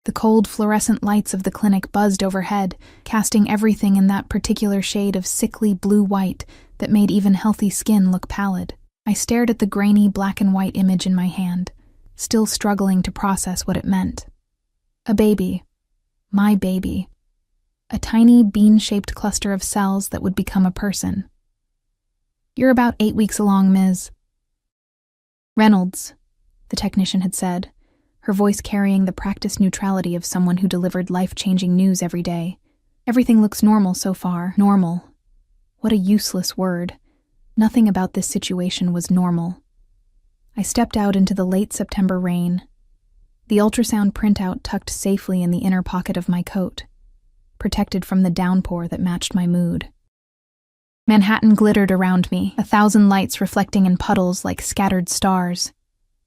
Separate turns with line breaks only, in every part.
The cold fluorescent lights of the clinic buzzed overhead, casting everything in that particular shade of sickly blue-white that made even healthy skin look pallid. I stared at the grainy black and white image in my hand, still struggling to process what it meant. A baby. My baby. A tiny bean-shaped cluster of cells that would become a person. "You're about 8 weeks along, Ms. Reynolds," the technician had said, her voice carrying the practiced neutrality of someone who delivered life-changing news every day. "Everything looks normal so far." Normal. What a useless word. Nothing about this situation was normal. I stepped out into the late September rain, the ultrasound printout tucked safely in the inner pocket of my coat, protected from the downpour that matched my mood. Manhattan glittered around me, 1,000 lights reflecting in puddles like scattered stars,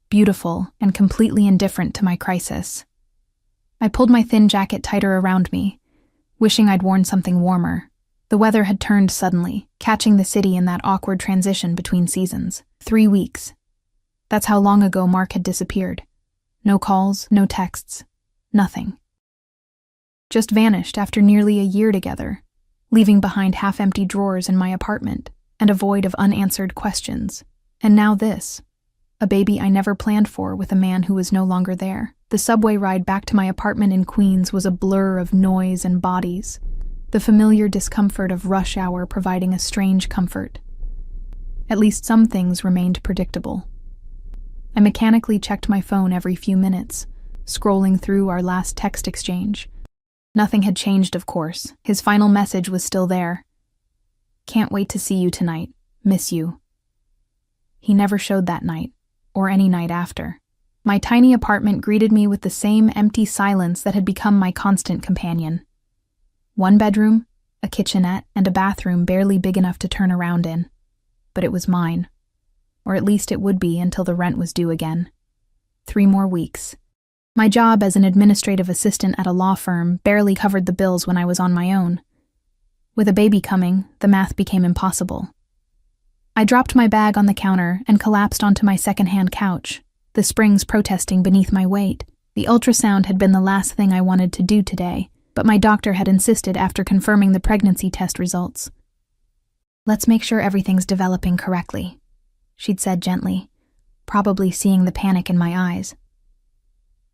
beautiful and completely indifferent to my crisis. I pulled my thin jacket tighter around me, wishing I'd worn something warmer. The weather had turned suddenly, catching the city in that awkward transition between seasons. 3 weeks. That's how long ago Mark had disappeared. No calls, no texts, nothing. Just vanished after nearly a year together, leaving behind half-empty drawers in my apartment and a void of unanswered questions. And now this. A baby I never planned for with a man who was no longer there. The subway ride back to my apartment in Queens was a blur of noise and bodies, the familiar discomfort of rush hour providing a strange comfort. At least some things remained predictable. I mechanically checked my phone every few minutes, scrolling through our last text exchange. Nothing had changed, of course. His final message was still there. "Can't wait to see you tonight. Miss you." He never showed that night, or any night after. My tiny apartment greeted me with the same empty silence that had become my constant companion. 1 bedroom, a kitchenette, and a bathroom barely big enough to turn around in. But it was mine. Or at least it would be until the rent was due again. 3 more weeks. My job as an administrative assistant at a law firm barely covered the bills when I was on my own. With a baby coming, the math became impossible. I dropped my bag on the counter and collapsed onto my second-hand couch, the springs protesting beneath my weight. The ultrasound had been the last thing I wanted to do today, but my doctor had insisted after confirming the pregnancy test results. "Let's make sure everything's developing correctly," she'd said gently, probably seeing the panic in my eyes.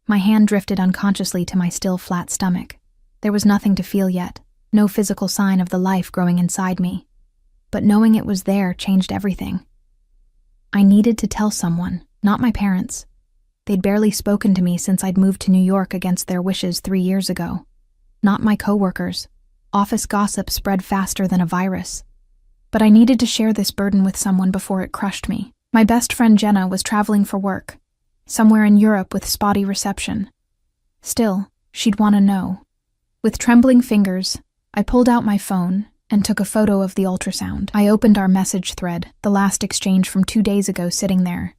My hand drifted unconsciously to my still flat stomach. There was nothing to feel yet, no physical sign of the life growing inside me. But knowing it was there changed everything. I needed to tell someone, not my parents. They'd barely spoken to me since I'd moved to New York against their wishes 3 years ago. Not my coworkers. Office gossip spread faster than a virus. But I needed to share this burden with someone before it crushed me. My best friend Jenna was traveling for work, somewhere in Europe with spotty reception. Still, she'd want to know. With trembling fingers, I pulled out my phone and took a photo of the ultrasound. I opened our message thread, the last exchange from 2 days ago sitting there.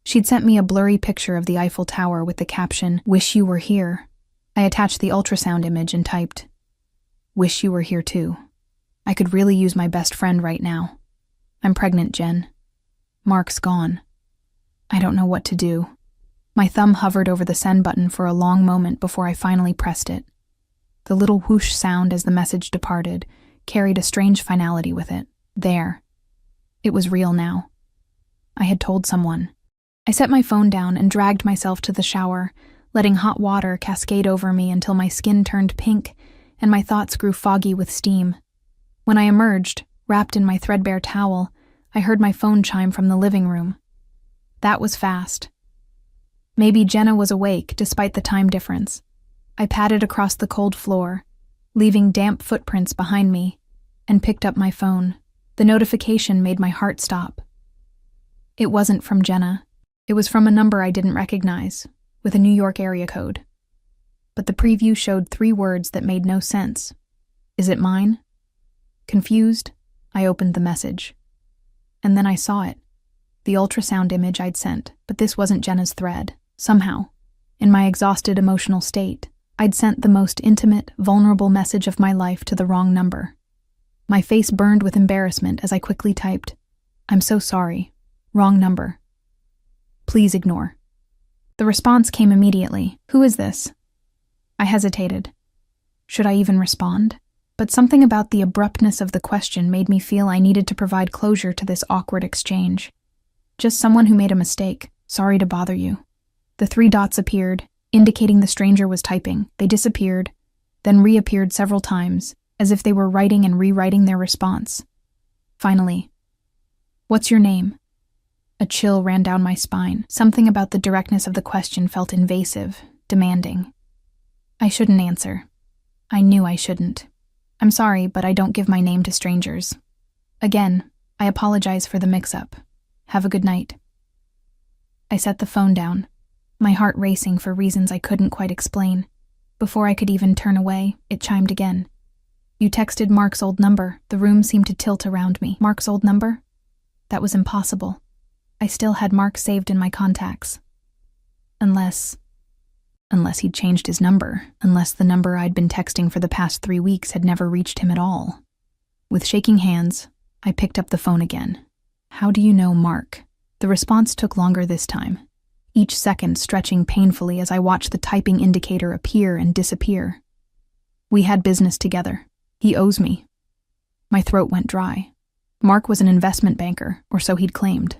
She'd sent me a blurry picture of the Eiffel Tower with the caption, "Wish you were here." I attached the ultrasound image and typed, "Wish you were here too. I could really use my best friend right now. I'm pregnant, Jen. Mark's gone. I don't know what to do." My thumb hovered over the send button for a long moment before I finally pressed it. The little whoosh sound as the message departed carried a strange finality with it. There. It was real now. I had told someone. I set my phone down and dragged myself to the shower, letting hot water cascade over me until my skin turned pink and my thoughts grew foggy with steam. When I emerged, wrapped in my threadbare towel, I heard my phone chime from the living room. That was fast. Maybe Jenna was awake despite the time difference. I padded across the cold floor, leaving damp footprints behind me, and picked up my phone. The notification made my heart stop. It wasn't from Jenna. It was from a number I didn't recognize, with a New York area code. But the preview showed 3 words that made no sense. Is it mine? Confused, I opened the message. And then I saw it. The ultrasound image I'd sent, but this wasn't Jenna's thread. Somehow, in my exhausted emotional state, I'd sent the most intimate, vulnerable message of my life to the wrong number. My face burned with embarrassment as I quickly typed, "I'm so sorry. Wrong number. Please ignore." The response came immediately. "Who is this?" I hesitated. Should I even respond? But something about the abruptness of the question made me feel I needed to provide closure to this awkward exchange. Just someone who made a mistake. Sorry to bother you. The 3 dots appeared, indicating the stranger was typing. They disappeared, then reappeared several times, as if they were writing and rewriting their response. Finally, "What's your name?" A chill ran down my spine. Something about the directness of the question felt invasive, demanding. I shouldn't answer. I knew I shouldn't. I'm sorry, but I don't give my name to strangers. Again, I apologize for the mix-up. Have a good night. I set the phone down, my heart racing for reasons I couldn't quite explain. Before I could even turn away, it chimed again. You texted Mark's old number. The room seemed to tilt around me. Mark's old number? That was impossible. I still had Mark saved in my contacts. Unless he'd changed his number. Unless the number I'd been texting for the past 3 weeks had never reached him at all. With shaking hands, I picked up the phone again. How do you know Mark? The response took longer this time, each second stretching painfully as I watched the typing indicator appear and disappear. We had business together. He owes me. My throat went dry. Mark was an investment banker, or so he'd claimed.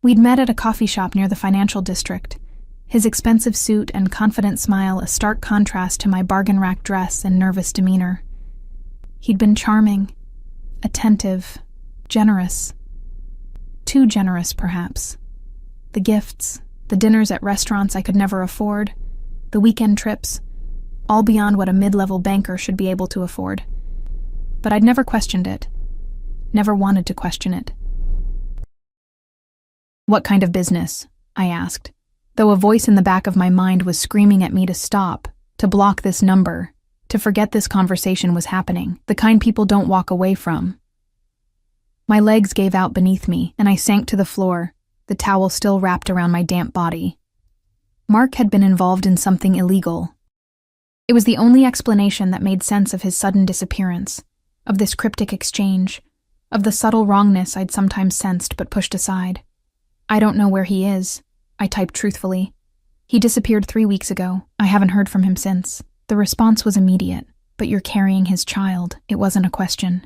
We'd met at a coffee shop near the financial district, his expensive suit and confident smile a stark contrast to my bargain-rack dress and nervous demeanor. He'd been charming, attentive, generous. Too generous, perhaps. The gifts, the dinners at restaurants I could never afford, the weekend trips, all beyond what a mid-level banker should be able to afford. But I'd never questioned it. Never wanted to question it. What kind of business? I asked, though a voice in the back of my mind was screaming at me to stop, to block this number, to forget this conversation was happening, the kind people don't walk away from. My legs gave out beneath me, and I sank to the floor, the towel still wrapped around my damp body. Mark had been involved in something illegal. It was the only explanation that made sense of his sudden disappearance, of this cryptic exchange, of the subtle wrongness I'd sometimes sensed but pushed aside. I don't know where he is, I typed truthfully. He disappeared 3 weeks ago. I haven't heard from him since. The response was immediate. But you're carrying his child. It wasn't a question.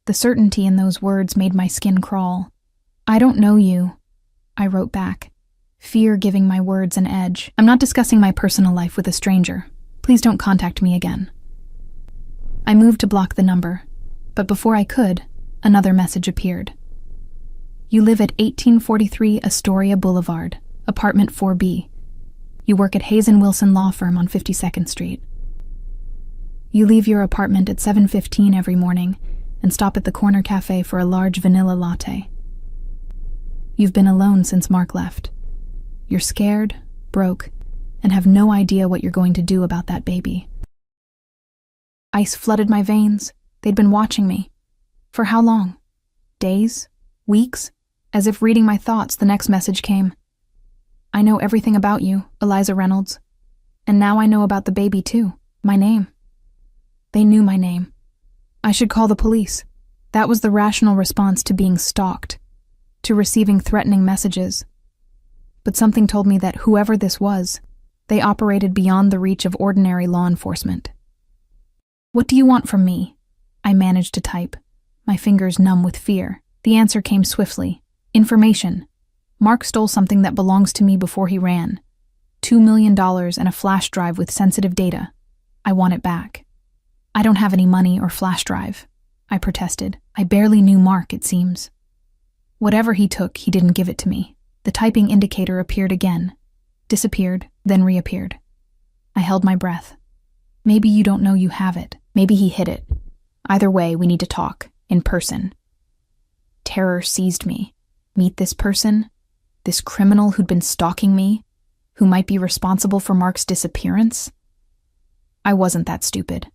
The certainty in those words made my skin crawl. I don't know you, I wrote back, fear giving my words an edge. I'm not discussing my personal life with a stranger. Please don't contact me again. I moved to block the number, but before I could, another message appeared. You live at 1843 Astoria Boulevard, apartment 4B. You work at Hayes & Wilson Law Firm on 52nd Street. You leave your apartment at 7:15 every morning and stop at the corner cafe for a large vanilla latte. You've been alone since Mark left. You're scared, broke, and have no idea what you're going to do about that baby. Ice flooded my veins. They'd been watching me. For how long? Days? Weeks? As if reading my thoughts, the next message came. I know everything about you, Eliza Reynolds. And now I know about the baby too. My name. They knew my name. I should call the police. That was the rational response to being stalked, to receiving threatening messages. But something told me that whoever this was, they operated beyond the reach of ordinary law enforcement. What do you want from me? I managed to type, my fingers numb with fear. The answer came swiftly. Information. Mark stole something that belongs to me before he ran. $2 million and a flash drive with sensitive data. I want it back. I don't have any money or flash drive, I protested. I barely knew Mark, it seems. Whatever he took, he didn't give it to me. The typing indicator appeared again, disappeared, then reappeared. I held my breath. Maybe you don't know you have it. Maybe he hid it. Either way, we need to talk, in person. Terror seized me. Meet this person? This criminal who'd been stalking me? Who might be responsible for Mark's disappearance? I wasn't that stupid.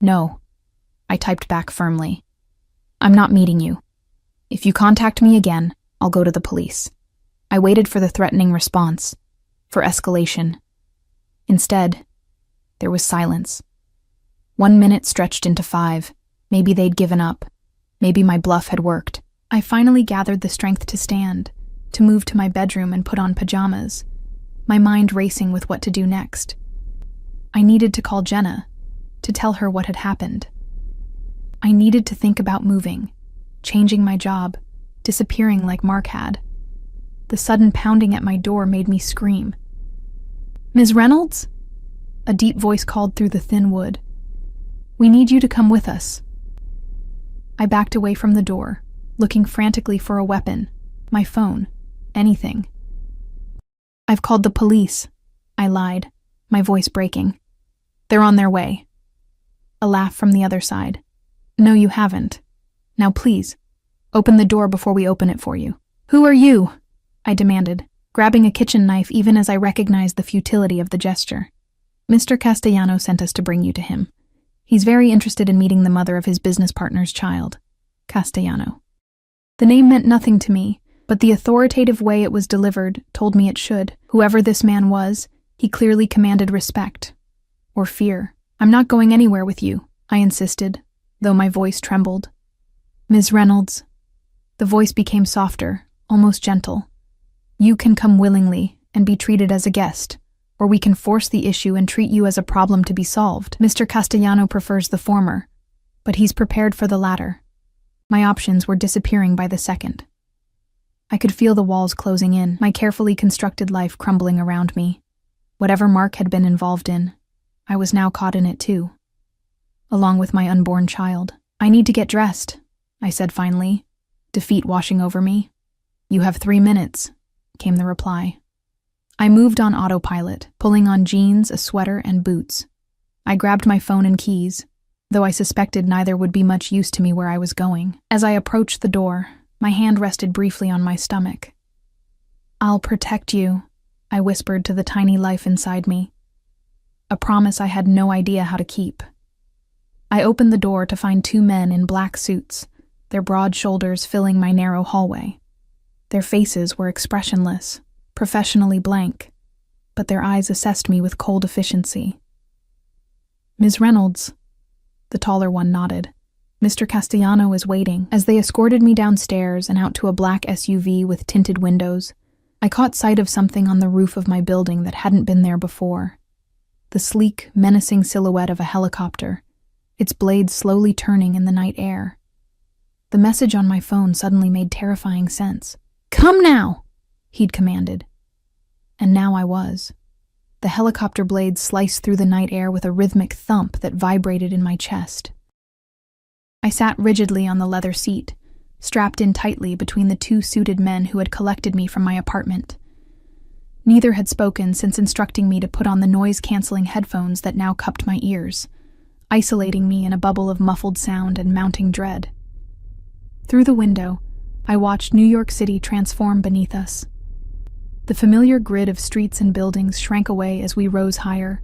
No, I typed back firmly. I'm not meeting you. If you contact me again, I'll go to the police. I waited for the threatening response, for escalation. Instead, there was silence. 1 minute stretched into 5. Maybe they'd given up. Maybe my bluff had worked. I finally gathered the strength to stand, to move to my bedroom and put on pajamas, my mind racing with what to do next. I needed to call Jenna, to tell her what had happened. I needed to think about moving, changing my job, disappearing like Mark had. The sudden pounding at my door made me scream. "Ms. Reynolds?" A deep voice called through the thin wood. "We need you to come with us." I backed away from the door, looking frantically for a weapon, my phone, anything. "I've called the police," I lied, my voice breaking. "They're on their way." A laugh from the other side. "No, you haven't. Now please, open the door before we open it for you." "Who are you?" I demanded, grabbing a kitchen knife even as I recognized the futility of the gesture. "Mr. Castellano sent us to bring you to him. He's very interested in meeting the mother of his business partner's child, Castellano." The name meant nothing to me, but the authoritative way it was delivered told me it should. Whoever this man was, he clearly commanded respect. Or fear. "I'm not going anywhere with you," I insisted, though my voice trembled. "Ms. Reynolds." The voice became softer, almost gentle. "You can come willingly and be treated as a guest, or we can force the issue and treat you as a problem to be solved. Mr. Castellano prefers the former, but he's prepared for the latter." My options were disappearing by the second. I could feel the walls closing in, my carefully constructed life crumbling around me. Whatever Mark had been involved in, I was now caught in it too, along with my unborn child. "I need to get dressed," I said finally, defeat washing over me. "You have 3 minutes," came the reply. I moved on autopilot, pulling on jeans, a sweater, and boots. I grabbed my phone and keys, though I suspected neither would be much use to me where I was going. As I approached the door, my hand rested briefly on my stomach. "I'll protect you," I whispered to the tiny life inside me. A promise I had no idea how to keep. I opened the door to find 2 men in black suits, their broad shoulders filling my narrow hallway. Their faces were expressionless, professionally blank, but their eyes assessed me with cold efficiency. "Ms. Reynolds," the taller one nodded. "Mr. Castellano is waiting." As they escorted me downstairs and out to a black SUV with tinted windows, I caught sight of something on the roof of my building that hadn't been there before. The sleek, menacing silhouette of a helicopter, its blades slowly turning in the night air. The message on my phone suddenly made terrifying sense. "Come now!" he'd commanded. And now I was. The helicopter blades sliced through the night air with a rhythmic thump that vibrated in my chest. I sat rigidly on the leather seat, strapped in tightly between the 2 suited men who had collected me from my apartment. Neither had spoken since instructing me to put on the noise-canceling headphones that now cupped my ears, isolating me in a bubble of muffled sound and mounting dread. Through the window, I watched New York City transform beneath us. The familiar grid of streets and buildings shrank away as we rose higher,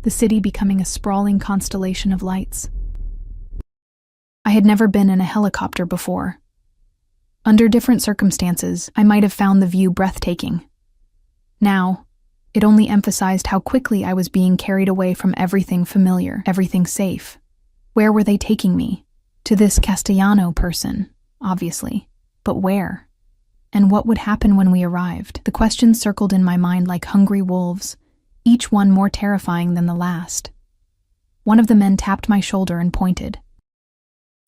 the city becoming a sprawling constellation of lights. I had never been in a helicopter before. Under different circumstances, I might have found the view breathtaking. Now, it only emphasized how quickly I was being carried away from everything familiar, everything safe. Where were they taking me? To this Castellano person, obviously. But where? And what would happen when we arrived? The questions circled in my mind like hungry wolves, each one more terrifying than the last. One of the men tapped my shoulder and pointed.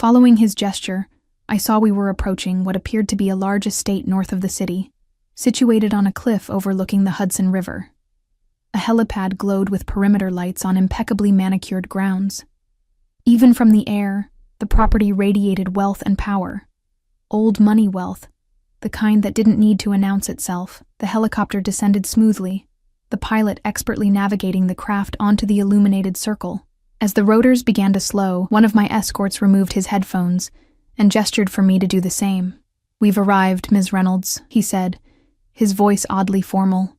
Following his gesture, I saw we were approaching what appeared to be a large estate north of the city, situated on a cliff overlooking the Hudson River. A helipad glowed with perimeter lights on impeccably manicured grounds. Even from the air, the property radiated wealth and power. Old money wealth, the kind that didn't need to announce itself. The helicopter descended smoothly, the pilot expertly navigating the craft onto the illuminated circle. As the rotors began to slow, one of my escorts removed his headphones and gestured for me to do the same. "We've arrived, Ms. Reynolds," he said, his voice oddly formal.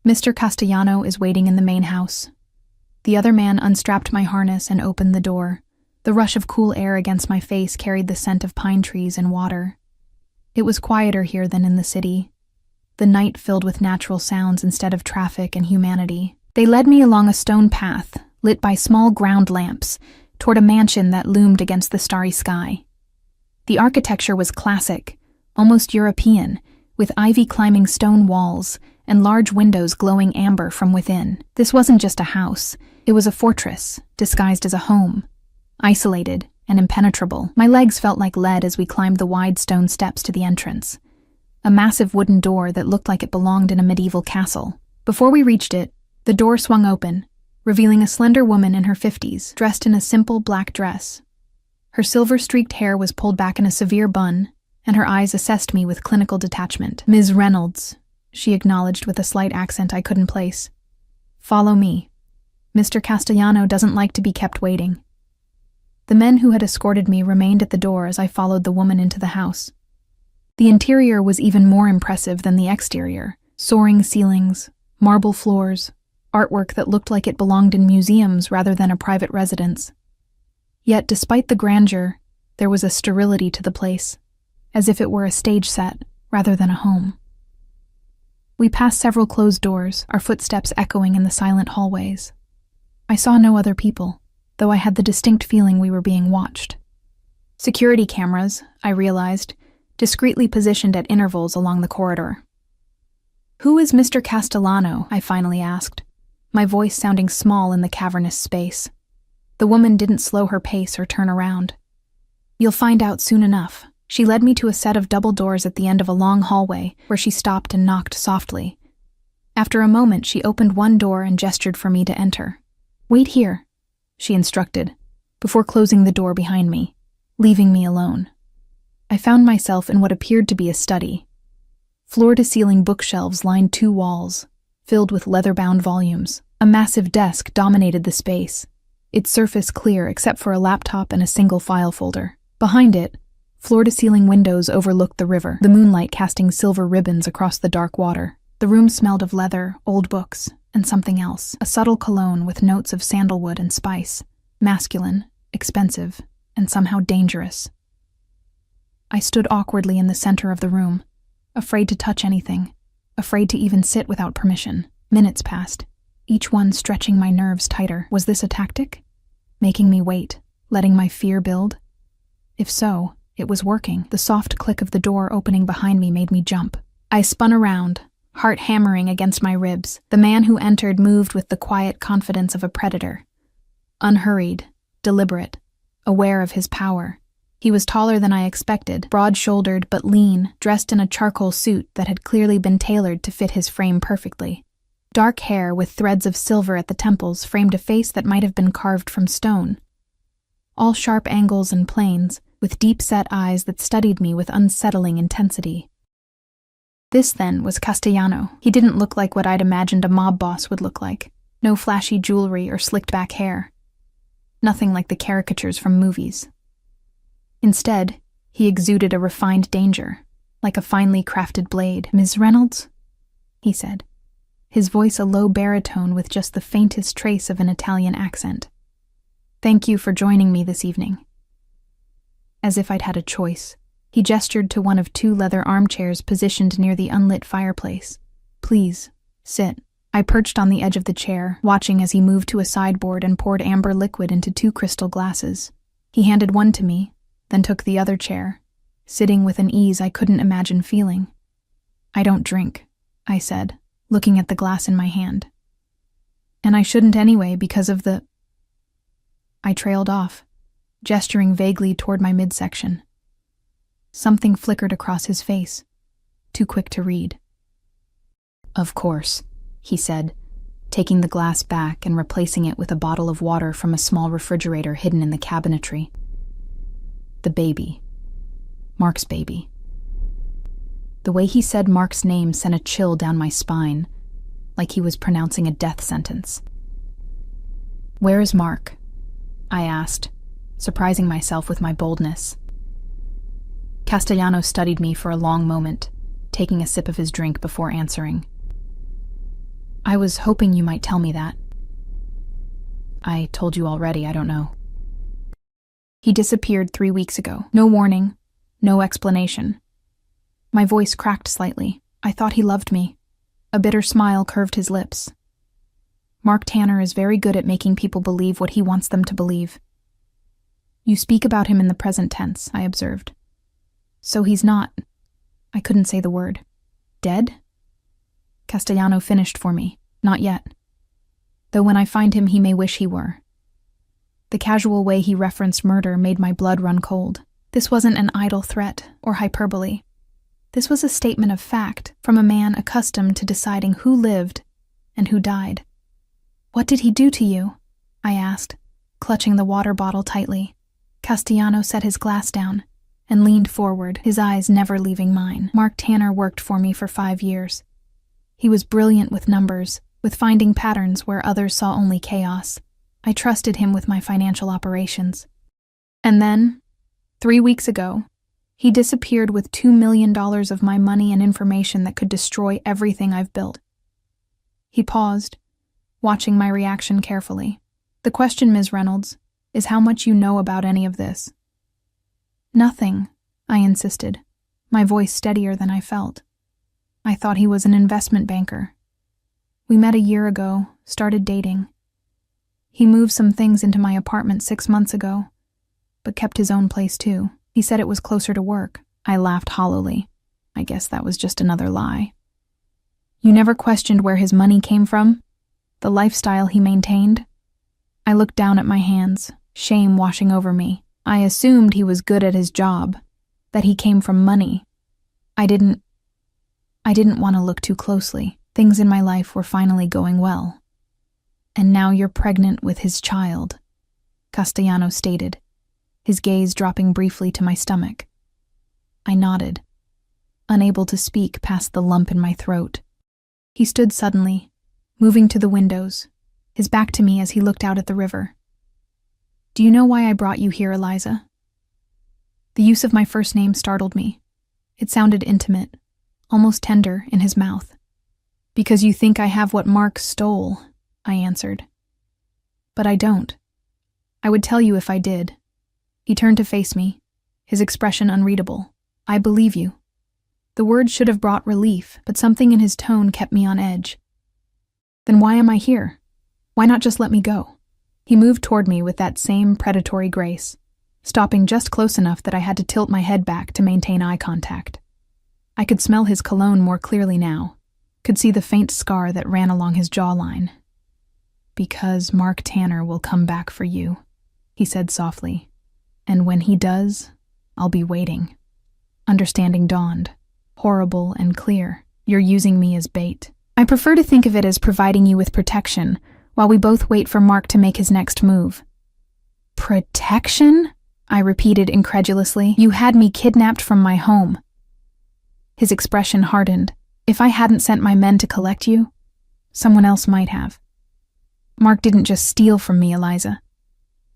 "Mr. Castellano is waiting in the main house." The other man unstrapped my harness and opened the door. The rush of cool air against my face carried the scent of pine trees and water. It was quieter here than in the city, the night filled with natural sounds instead of traffic and humanity. They led me along a stone path, lit by small ground lamps, toward a mansion that loomed against the starry sky. The architecture was classic, almost European, with ivy-climbing stone walls and large windows glowing amber from within. This wasn't just a house, It was a fortress, disguised as a home, isolated and impenetrable. My legs felt like lead as we climbed the wide stone steps to the entrance. A massive wooden door that looked like it belonged in a medieval castle. Before we reached it, the door swung open, revealing a slender woman in her 50s, dressed in a simple black dress. Her silver-streaked hair was pulled back in a severe bun, and her eyes assessed me with clinical detachment. "Ms. Reynolds," she acknowledged with a slight accent I couldn't place. "Follow me. Mr. Castellano doesn't like to be kept waiting." The men who had escorted me remained at the door as I followed the woman into the house. The interior was even more impressive than the exterior. Soaring ceilings, marble floors, artwork that looked like it belonged in museums rather than a private residence. Yet, despite the grandeur, there was a sterility to the place, as if it were a stage set rather than a home. We passed several closed doors, our footsteps echoing in the silent hallways. I saw no other people, though I had the distinct feeling we were being watched. Security cameras, I realized, discreetly positioned at intervals along the corridor. "Who is Mr. Castellano?" I finally asked, my voice sounding small in the cavernous space. The woman didn't slow her pace or turn around. "You'll find out soon enough." She led me to a set of double doors at the end of a long hallway where she stopped and knocked softly. After a moment, she opened one door and gestured for me to enter. "Wait here," she instructed, before closing the door behind me, leaving me alone. I found myself in what appeared to be a study. Floor-to-ceiling bookshelves lined 2 walls, filled with leather-bound volumes. A massive desk dominated the space, its surface clear except for a laptop and a single file folder. Behind it, floor-to-ceiling windows overlooked the river, the moonlight casting silver ribbons across the dark water. The room smelled of leather, old books, and something else, a subtle cologne with notes of sandalwood and spice, masculine, expensive, and somehow dangerous. I stood awkwardly in the center of the room, afraid to touch anything, afraid to even sit without permission. Minutes passed, each one stretching my nerves tighter. Was this a tactic? Making me wait, letting my fear build? If so, it was working. The soft click of the door opening behind me made me jump. I spun around, heart hammering against my ribs. The man who entered moved with the quiet confidence of a predator. Unhurried, deliberate, aware of his power. He was taller than I expected, broad-shouldered but lean, dressed in a charcoal suit that had clearly been tailored to fit his frame perfectly. Dark hair with threads of silver at the temples framed a face that might have been carved from stone. All sharp angles and planes, with deep-set eyes that studied me with unsettling intensity. This, then, was Castellano. He didn't look like what I'd imagined a mob boss would look like. No flashy jewelry or slicked-back hair. Nothing like the caricatures from movies. Instead, he exuded a refined danger, like a finely crafted blade. "Ms. Reynolds?" he said, his voice a low baritone with just the faintest trace of an Italian accent. "Thank you for joining me this evening." As if I'd had a choice, he gestured to one of 2 leather armchairs positioned near the unlit fireplace. "Please, sit." I perched on the edge of the chair, watching as he moved to a sideboard and poured amber liquid into 2 crystal glasses. He handed one to me, then took the other chair, sitting with an ease I couldn't imagine feeling. "I don't drink," I said, looking at the glass in my hand. "And I shouldn't anyway because of the—" I trailed off, gesturing vaguely toward my midsection. Something flickered across his face, too quick to read. "Of course," he said, taking the glass back and replacing it with a bottle of water from a small refrigerator hidden in the cabinetry. "The baby. Mark's baby." The way he said Mark's name sent a chill down my spine, like he was pronouncing a death sentence. "Where is Mark?" I asked, surprising myself with my boldness. Castellano studied me for a long moment, taking a sip of his drink before answering. "I was hoping you might tell me that." "I told you already, I don't know." "He disappeared 3 weeks ago. No warning, no explanation." My voice cracked slightly. I thought he loved me. A bitter smile curved his lips. "Mark Tanner is very good at making people believe what he wants them to believe." "You speak about him in the present tense," I observed. "So he's not—" I couldn't say the word. "Dead?" Castellano finished for me. "Not yet." though when I find him he may wish he were. The casual way he referenced murder made my blood run cold. This wasn't an idle threat or hyperbole. This was a statement of fact from a man accustomed to deciding who lived and who died. "What did he do to you?" I asked, clutching the water bottle tightly. Castellano set his glass down and leaned forward, his eyes never leaving mine. "Mark Tanner worked for me for 5 years. He was brilliant with numbers, with finding patterns where others saw only chaos. I trusted him with my financial operations. And then, 3 weeks ago, he disappeared with $2 million of my money and information that could destroy everything I've built." He paused, watching my reaction carefully. "The question, Ms. Reynolds, is how much you know about any of this." "Nothing," I insisted, my voice steadier than I felt. "I thought he was an investment banker. We met a year ago, started dating. He moved some things into my apartment 6 months ago, but kept his own place too. He said it was closer to work." I laughed hollowly. I guess that was just another lie. "You never questioned where his money came from? The lifestyle he maintained?" I looked down at my hands, shame washing over me. I assumed he was good at his job, that he came from money. I didn't want to look too closely. Things in my life were finally going well. "And now you're pregnant with his child," Castellano stated, his gaze dropping briefly to my stomach. I nodded, unable to speak past the lump in my throat. He stood suddenly, moving to the windows, his back to me as he looked out at the river. "Do you know why I brought you here, Eliza?" The use of my first name startled me. It sounded intimate, almost tender in his mouth. "Because you think I have what Mark stole," I answered. "But I don't. I would tell you if I did." He turned to face me, his expression unreadable. "I believe you." The words should have brought relief, but something in his tone kept me on edge. "Then why am I here? Why not just let me go?" He moved toward me with that same predatory grace, stopping just close enough that I had to tilt my head back to maintain eye contact. I could smell his cologne more clearly now, could see the faint scar that ran along his jawline. "Because Mark Tanner will come back for you," he said softly. "And when he does, I'll be waiting." Understanding dawned, horrible and clear. "You're using me as bait." "I prefer to think of it as providing you with protection while we both wait for Mark to make his next move." "Protection?" I repeated incredulously. "You had me kidnapped from my home." His expression hardened. "If I hadn't sent my men to collect you, someone else might have. Mark didn't just steal from me, Eliza.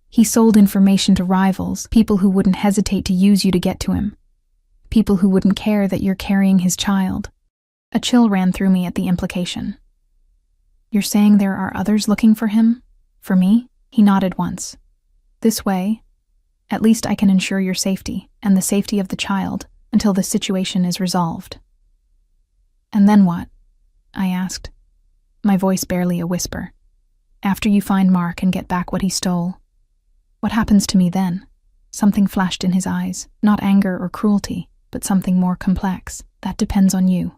He sold information to rivals, people who wouldn't hesitate to use you to get to him. People who wouldn't care that you're carrying his child." A chill ran through me at the implication. "You're saying there are others looking for him? For me?" He nodded once. "This way, at least I can ensure your safety and the safety of the child until the situation is resolved." "And then what?" I asked, my voice barely a whisper. "After you find Mark and get back what he stole, what happens to me then?" Something flashed in his eyes, not anger or cruelty, but something more complex. "That depends on you."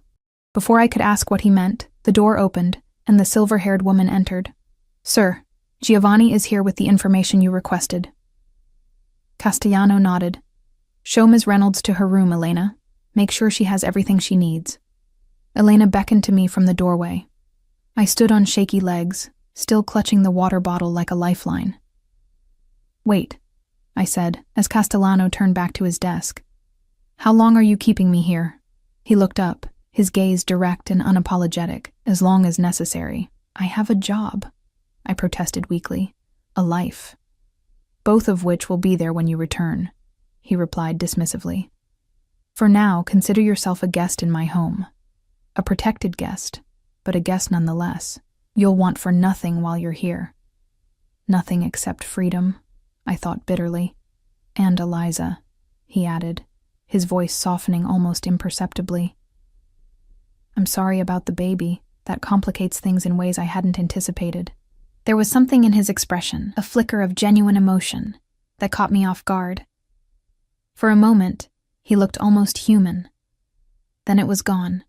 Before I could ask what he meant, the door opened, and the silver-haired woman entered. "Sir, Giovanni is here with the information you requested." Castellano nodded. "Show Ms. Reynolds to her room, Elena. Make sure she has everything she needs." Elena beckoned to me from the doorway. I stood on shaky legs, still clutching the water bottle like a lifeline. "Wait," I said, as Castellano turned back to his desk. "How long are you keeping me here?" He looked up, his gaze direct and unapologetic. "As long as necessary." "I have a job," I protested weakly. "A life. Both of which will be there when you return," he replied dismissively. "For now, consider yourself a guest in my home. A protected guest, but a guest nonetheless. You'll want for nothing while you're here." "Nothing except freedom," I thought bitterly. "And Eliza," he added, his voice softening almost imperceptibly. "I'm sorry about the baby. That complicates things in ways I hadn't anticipated." There was something in his expression, a flicker of genuine emotion, that caught me off guard. For a moment, he looked almost human. Then it was gone,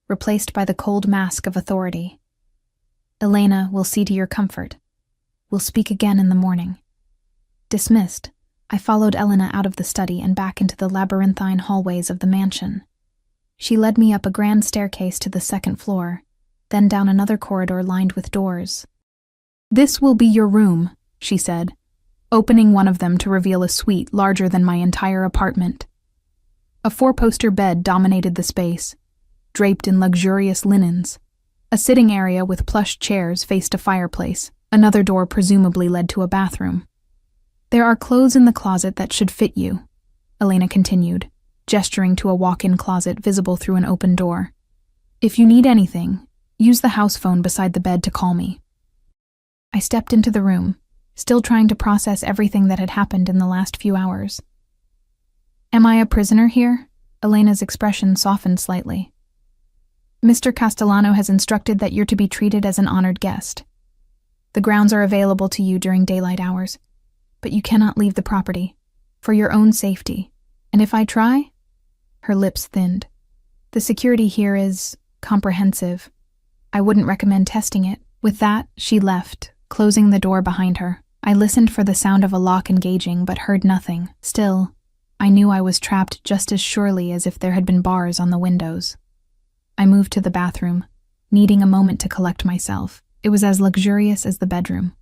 replaced by the cold mask of authority. Elena, we'll see to your comfort. We'll speak again in the morning." Dismissed, I followed Elena out of the study and back into the labyrinthine hallways of the mansion. She led me up a grand staircase to the second floor, then down another corridor lined with doors. "This will be your room," she said, opening one of them to reveal a suite larger than my entire apartment. A four-poster bed dominated the space, draped in luxurious linens. A sitting area with plush chairs faced a fireplace. Another door presumably led to a bathroom. "There are clothes in the closet that should fit you," Elena continued, gesturing to a walk-in closet visible through an open door. "If you need anything, use the house phone beside the bed to call me." I stepped into the room, still trying to process everything that had happened in the last few hours. "Am I a prisoner here?" Elena's expression softened slightly. "Mr. Castellano has instructed that you're to be treated as an honored guest. The grounds are available to you during daylight hours, but you cannot leave the property, for your own safety. And if I try?" Her lips thinned. "The security here is comprehensive. I wouldn't recommend testing it." With that, she left, closing the door behind her. I listened for the sound of a lock engaging, but heard nothing. Still, I knew I was trapped just as surely as if there had been bars on the windows. I moved to the bathroom, needing a moment to collect myself. It was as luxurious as the bedroom.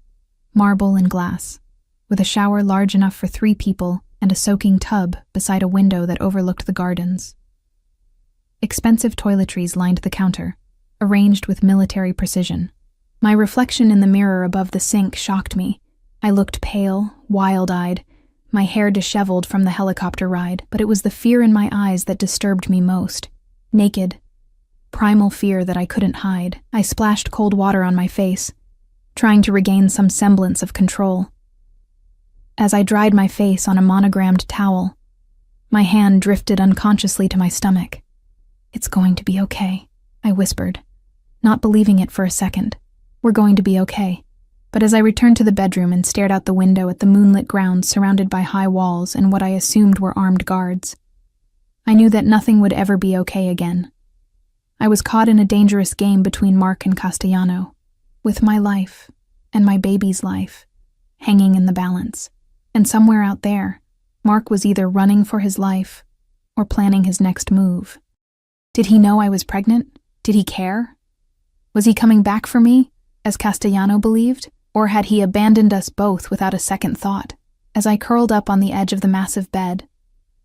Marble and glass, with a shower large enough for 3 people and a soaking tub beside a window that overlooked the gardens. Expensive toiletries lined the counter, arranged with military precision. My reflection in the mirror above the sink shocked me. I looked pale, wild-eyed, my hair disheveled from the helicopter ride, but it was the fear in my eyes that disturbed me most. Naked, primal fear that I couldn't hide. I splashed cold water on my face, trying to regain some semblance of control. As I dried my face on a monogrammed towel, my hand drifted unconsciously to my stomach. "It's going to be okay," I whispered, not believing it for a second. "We're going to be okay." But as I returned to the bedroom and stared out the window at the moonlit grounds surrounded by high walls and what I assumed were armed guards, I knew that nothing would ever be okay again. I was caught in a dangerous game between Mark and Castellano, with my life and my baby's life hanging in the balance. And somewhere out there, Mark was either running for his life or planning his next move. Did he know I was pregnant? Did he care? Was he coming back for me, as Castellano believed? Or had he abandoned us both without a second thought? As I curled up on the edge of the massive bed,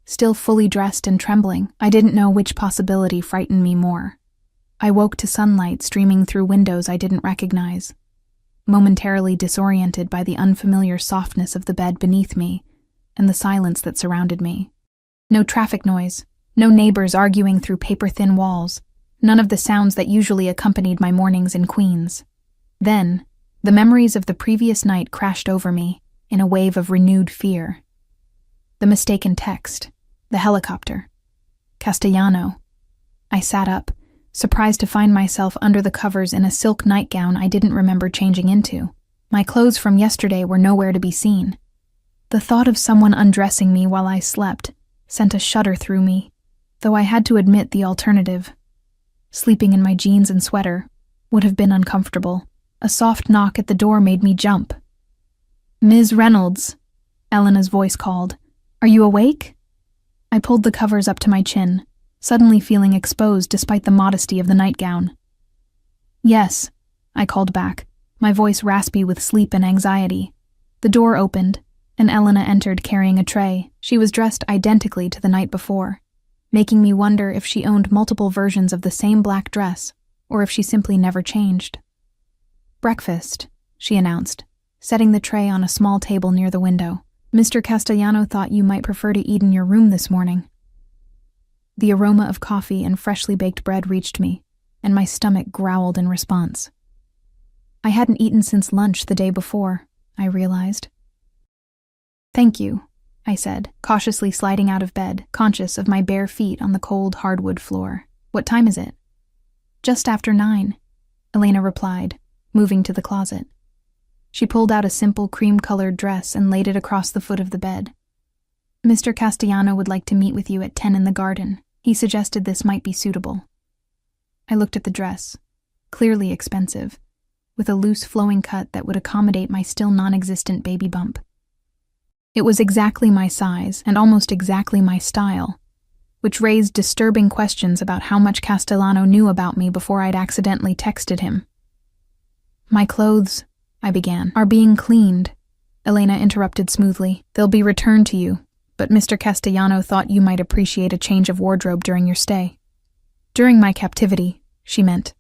still fully dressed and trembling, I didn't know which possibility frightened me more. I woke to sunlight streaming through windows I didn't recognize, momentarily disoriented by the unfamiliar softness of the bed beneath me and the silence that surrounded me. No traffic noise, no neighbors arguing through paper-thin walls, none of the sounds that usually accompanied my mornings in Queens. Then, the memories of the previous night crashed over me in a wave of renewed fear. The mistaken text, the helicopter, Castellano. I sat up, surprised to find myself under the covers in a silk nightgown I didn't remember changing into. My clothes from yesterday were nowhere to be seen. The thought of someone undressing me while I slept sent a shudder through me, though I had to admit the alternative. Sleeping in my jeans and sweater would have been uncomfortable. A soft knock at the door made me jump. "Ms. Reynolds," Elena's voice called. "Are you awake?" I pulled the covers up to my chin, suddenly feeling exposed despite the modesty of the nightgown. "Yes," I called back, my voice raspy with sleep and anxiety. The door opened, and Elena entered carrying a tray. She was dressed identically to the night before, making me wonder if she owned multiple versions of the same black dress, or if she simply never changed. "Breakfast," she announced, setting the tray on a small table near the window. "Mr. Castellano thought you might prefer to eat in your room this morning." The aroma of coffee and freshly baked bread reached me, and my stomach growled in response. I hadn't eaten since lunch the day before, I realized. "Thank you," I said, cautiously sliding out of bed, conscious of my bare feet on the cold hardwood floor. "What time is it?" "Just after 9, Elena replied, moving to the closet. She pulled out a simple cream-colored dress and laid it across the foot of the bed. "Mr. Castellano would like to meet with you at 10 in the garden. He suggested this might be suitable." I looked at the dress, clearly expensive, with a loose flowing cut that would accommodate my still non-existent baby bump. It was exactly my size and almost exactly my style, which raised disturbing questions about how much Castellano knew about me before I'd accidentally texted him. "My clothes," I began, "are being cleaned," Elena interrupted smoothly. "They'll be returned to you, but Mr. Castellano thought you might appreciate a change of wardrobe during your stay." During my captivity, she meant.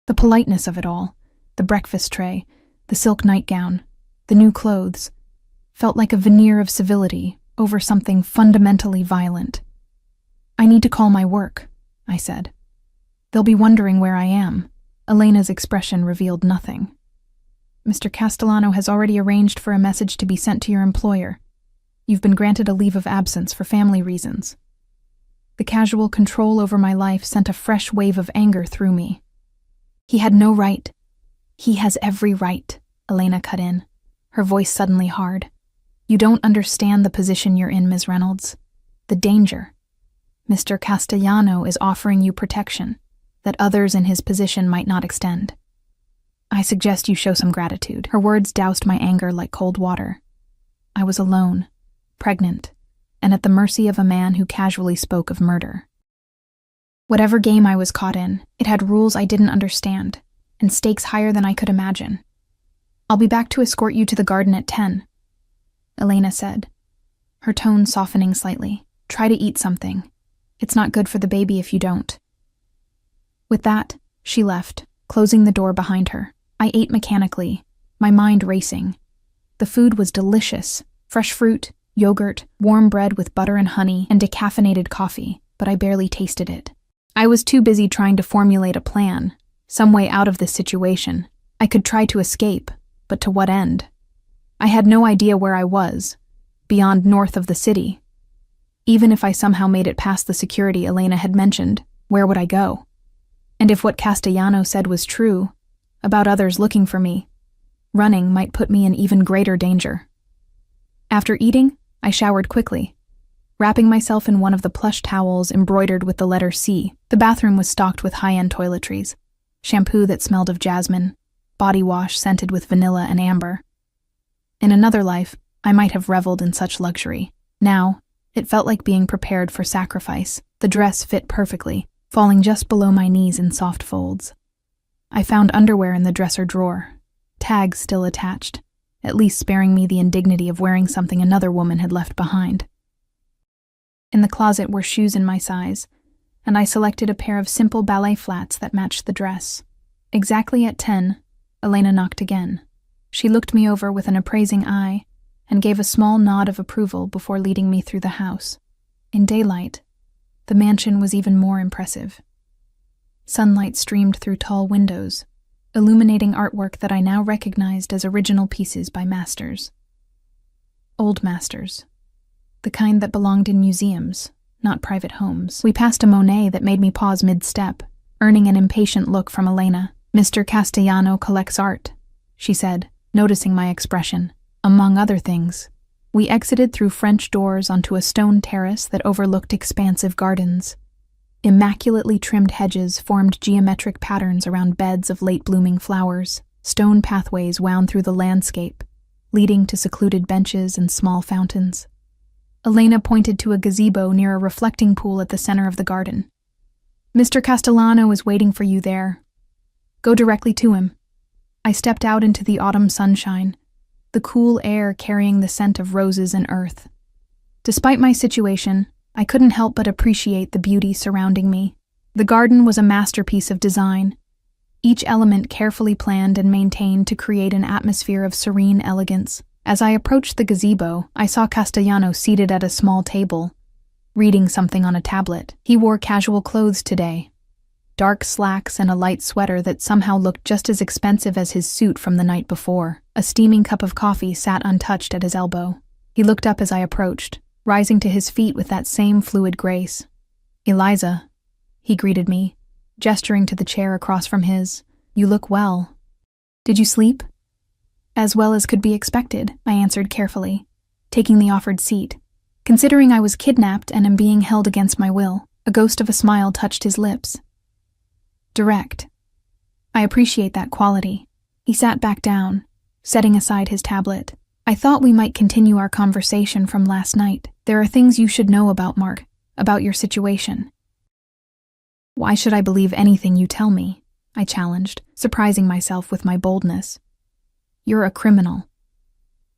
The politeness of it all, the breakfast tray, the silk nightgown, the new clothes, felt like a veneer of civility over something fundamentally violent. "I need to call my work," I said. "They'll be wondering where I am." Elena's expression revealed nothing. "Mr. Castellano has already arranged for a message to be sent to your employer. You've been granted a leave of absence for family reasons." The casual control over my life sent a fresh wave of anger through me. "He had no right." "He has every right," Elena cut in, her voice suddenly hard. "You don't understand the position you're in, Ms. Reynolds. The danger. Mr. Castellano is offering you protection that others in his position might not extend. I suggest you show some gratitude." Her words doused my anger like cold water. I was alone, pregnant, and at the mercy of a man who casually spoke of murder. Whatever game I was caught in, it had rules I didn't understand, and stakes higher than I could imagine. "I'll be back to escort you to the garden at 10, Elena said, her tone softening slightly. "Try to eat something. It's not good for the baby if you don't." With that, she left, closing the door behind her. I ate mechanically, my mind racing. The food was delicious: fresh fruit, yogurt, warm bread with butter and honey, and decaffeinated coffee, but I barely tasted it. I was too busy trying to formulate a plan, some way out of this situation. I could try to escape, but to what end? I had no idea where I was, beyond north of the city. Even if I somehow made it past the security Elena had mentioned, where would I go? And if what Castellano said was true, about others looking for me, running might put me in even greater danger. After eating, I showered quickly, wrapping myself in one of the plush towels embroidered with the letter C. The bathroom was stocked with high-end toiletries, shampoo that smelled of jasmine, body wash scented with vanilla and amber. In another life, I might have reveled in such luxury. Now, it felt like being prepared for sacrifice. The dress fit perfectly, falling just below my knees in soft folds. I found underwear in the dresser drawer, tags still attached, at least sparing me the indignity of wearing something another woman had left behind. In the closet were shoes in my size, and I selected a pair of simple ballet flats that matched the dress. Exactly at 10, Elena knocked again. She looked me over with an appraising eye and gave a small nod of approval before leading me through the house. In daylight, the mansion was even more impressive. Sunlight streamed through tall windows, illuminating artwork that I now recognized as original pieces by masters. Old masters. The kind that belonged in museums, not private homes. We passed a Monet that made me pause mid-step, earning an impatient look from Elena. "Mr. Castellano collects art," she said, noticing my expression. Among other things, we exited through French doors onto a stone terrace that overlooked expansive gardens. Immaculately trimmed hedges formed geometric patterns around beds of late-blooming flowers. Stone pathways wound through the landscape, leading to secluded benches and small fountains. Elena pointed to a gazebo near a reflecting pool at the center of the garden. "Mr. Castellano is waiting for you there. Go directly to him." I stepped out into the autumn sunshine, the cool air carrying the scent of roses and earth. Despite my situation, I couldn't help but appreciate the beauty surrounding me. The garden was a masterpiece of design, each element carefully planned and maintained to create an atmosphere of serene elegance. As I approached the gazebo, I saw Castellano seated at a small table, reading something on a tablet. He wore casual clothes today, dark slacks and a light sweater that somehow looked just as expensive as his suit from the night before. A steaming cup of coffee sat untouched at his elbow. He looked up as I approached, rising to his feet with that same fluid grace. "Eliza," he greeted me, gesturing to the chair across from his. "You look well. Did you sleep?" "As well as could be expected," I answered carefully, taking the offered seat. "Considering I was kidnapped and am being held against my will." A ghost of a smile touched his lips. "Direct. I appreciate that quality." He sat back down, setting aside his tablet. I thought we might continue our conversation from last night. There are things you should know about Mark, about your situation. Why should I believe anything you tell me? I challenged, surprising myself with my boldness. You're a criminal.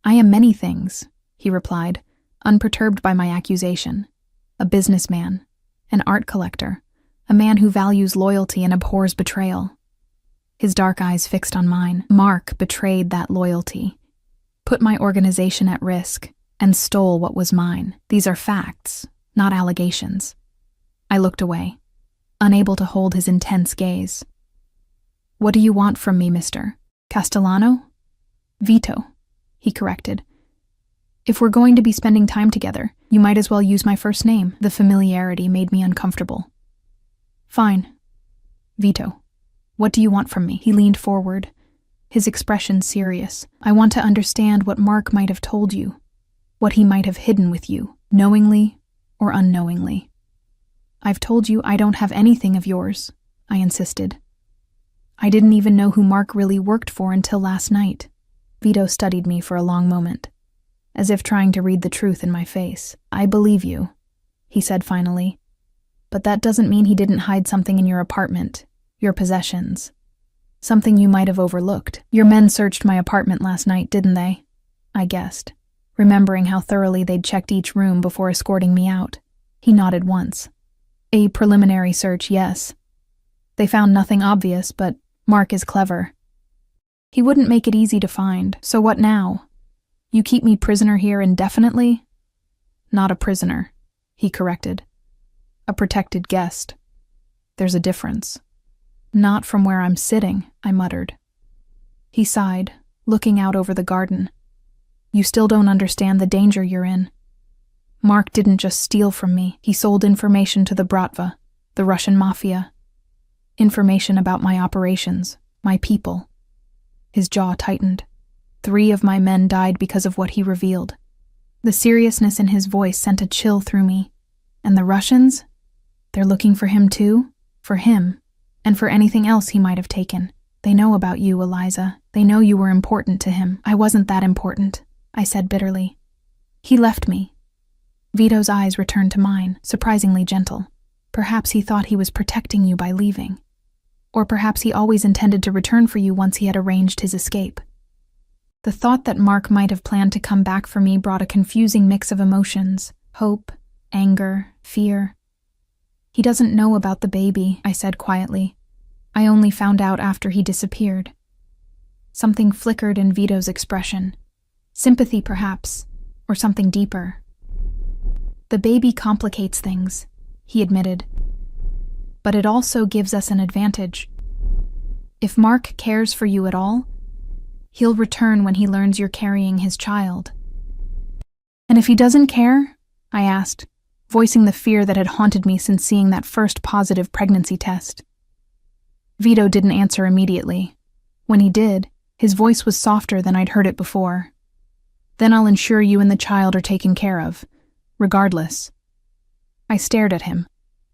I am many things, he replied, unperturbed by my accusation. A businessman, an art collector, a man who values loyalty and abhors betrayal. His dark eyes fixed on mine. Mark betrayed that loyalty, put my organization at risk, and stole what was mine. These are facts, not allegations. I looked away, unable to hold his intense gaze. What do you want from me, Mr. Castellano? Vito, he corrected. If we're going to be spending time together, you might as well use my first name. The familiarity made me uncomfortable. Fine. Vito, what do you want from me? He leaned forward, his expression serious. I want to understand what Mark might have told you, what he might have hidden with you, knowingly or unknowingly. I've told you I don't have anything of yours, I insisted. I didn't even know who Mark really worked for until last night. Vito studied me for a long moment, as if trying to read the truth in my face. I believe you, he said finally. But that doesn't mean he didn't hide something in your apartment, your possessions. Something you might have overlooked. Your men searched my apartment last night, didn't they? I guessed, remembering how thoroughly they'd checked each room before escorting me out. He nodded once. A preliminary search, yes. They found nothing obvious, but Mark is clever. He wouldn't make it easy to find. So what now? You keep me prisoner here indefinitely? Not a prisoner, he corrected. A protected guest. There's a difference. Not from where I'm sitting, I muttered. He sighed, looking out over the garden. You still don't understand the danger you're in. Mark didn't just steal from me. He sold information to the Bratva, the Russian Mafia. Information about my operations, my people. His jaw tightened. 3 of my men died because of what he revealed. The seriousness in his voice sent a chill through me. And the Russians? They're looking for him too? For him, and for anything else he might have taken. They know about you, Eliza. They know you were important to him. I wasn't that important, I said bitterly. He left me. Vito's eyes returned to mine, surprisingly gentle. Perhaps he thought he was protecting you by leaving. Or perhaps he always intended to return for you once he had arranged his escape. The thought that Mark might have planned to come back for me brought a confusing mix of emotions: hope, anger, fear. He doesn't know about the baby, I said quietly. I only found out after he disappeared. Something flickered in Vito's expression. Sympathy, perhaps, or something deeper. The baby complicates things, he admitted. But it also gives us an advantage. If Mark cares for you at all, he'll return when he learns you're carrying his child. And if he doesn't care? I asked, voicing the fear that had haunted me since seeing that first positive pregnancy test. Vito didn't answer immediately. When he did, his voice was softer than I'd heard it before. Then I'll ensure you and the child are taken care of, regardless. I stared at him,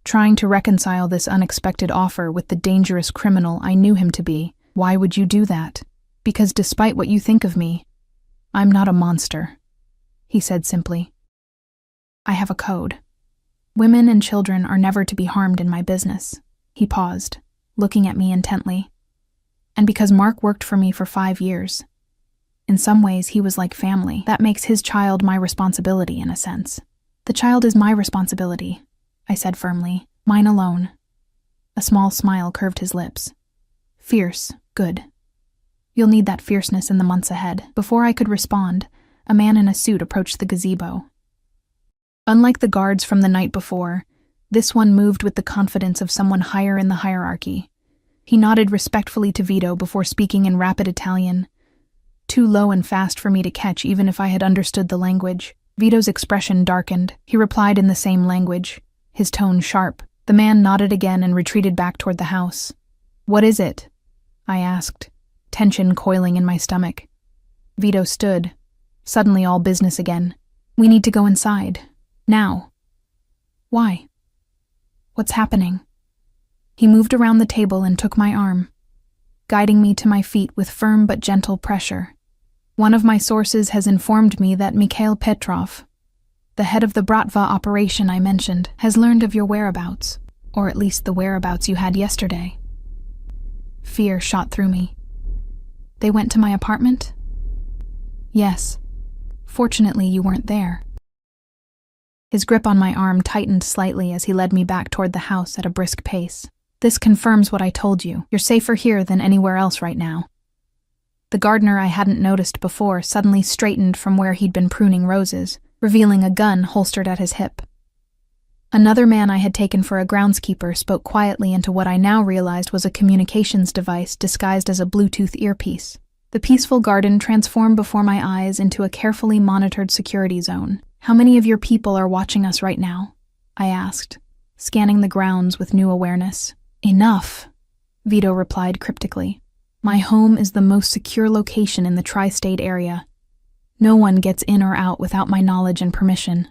trying to reconcile this unexpected offer with the dangerous criminal I knew him to be. Why would you do that? Because despite what you think of me, I'm not a monster, he said simply. I have a code. Women and children are never to be harmed in my business. He paused, looking at me intently. And because Mark worked for me for 5 years, in some ways he was like family. That makes his child my responsibility in a sense. The child is my responsibility, I said firmly. Mine alone. A small smile curved his lips. Fierce, good. You'll need that fierceness in the months ahead. Before I could respond, a man in a suit approached the gazebo. Unlike the guards from the night before, this one moved with the confidence of someone higher in the hierarchy. He nodded respectfully to Vito before speaking in rapid Italian, too low and fast for me to catch even if I had understood the language. Vito's expression darkened. He replied in the same language, his tone sharp. The man nodded again and retreated back toward the house. What is it? I asked, tension coiling in my stomach. Vito stood, suddenly all business again. We need to go inside. Now. Why? What's happening? He moved around the table and took my arm. guiding me to my feet with firm but gentle pressure. One of my sources has informed me that Mikhail Petrov, the head of the Bratva operation I mentioned, has learned of your whereabouts, or at least the whereabouts you had yesterday. Fear shot through me. They went to my apartment? Yes. Fortunately, you weren't there. His grip on my arm tightened slightly as he led me back toward the house at a brisk pace. This confirms what I told you. You're safer here than anywhere else right now. The gardener I hadn't noticed before suddenly straightened from where he'd been pruning roses, revealing a gun holstered at his hip. Another man I had taken for a groundskeeper spoke quietly into what I now realized was a communications device disguised as a Bluetooth earpiece. The peaceful garden transformed before my eyes into a carefully monitored security zone. How many of your people are watching us right now? I asked, scanning the grounds with new awareness. Enough, Vito replied cryptically. My home is the most secure location in the tri-state area. No one gets in or out without my knowledge and permission.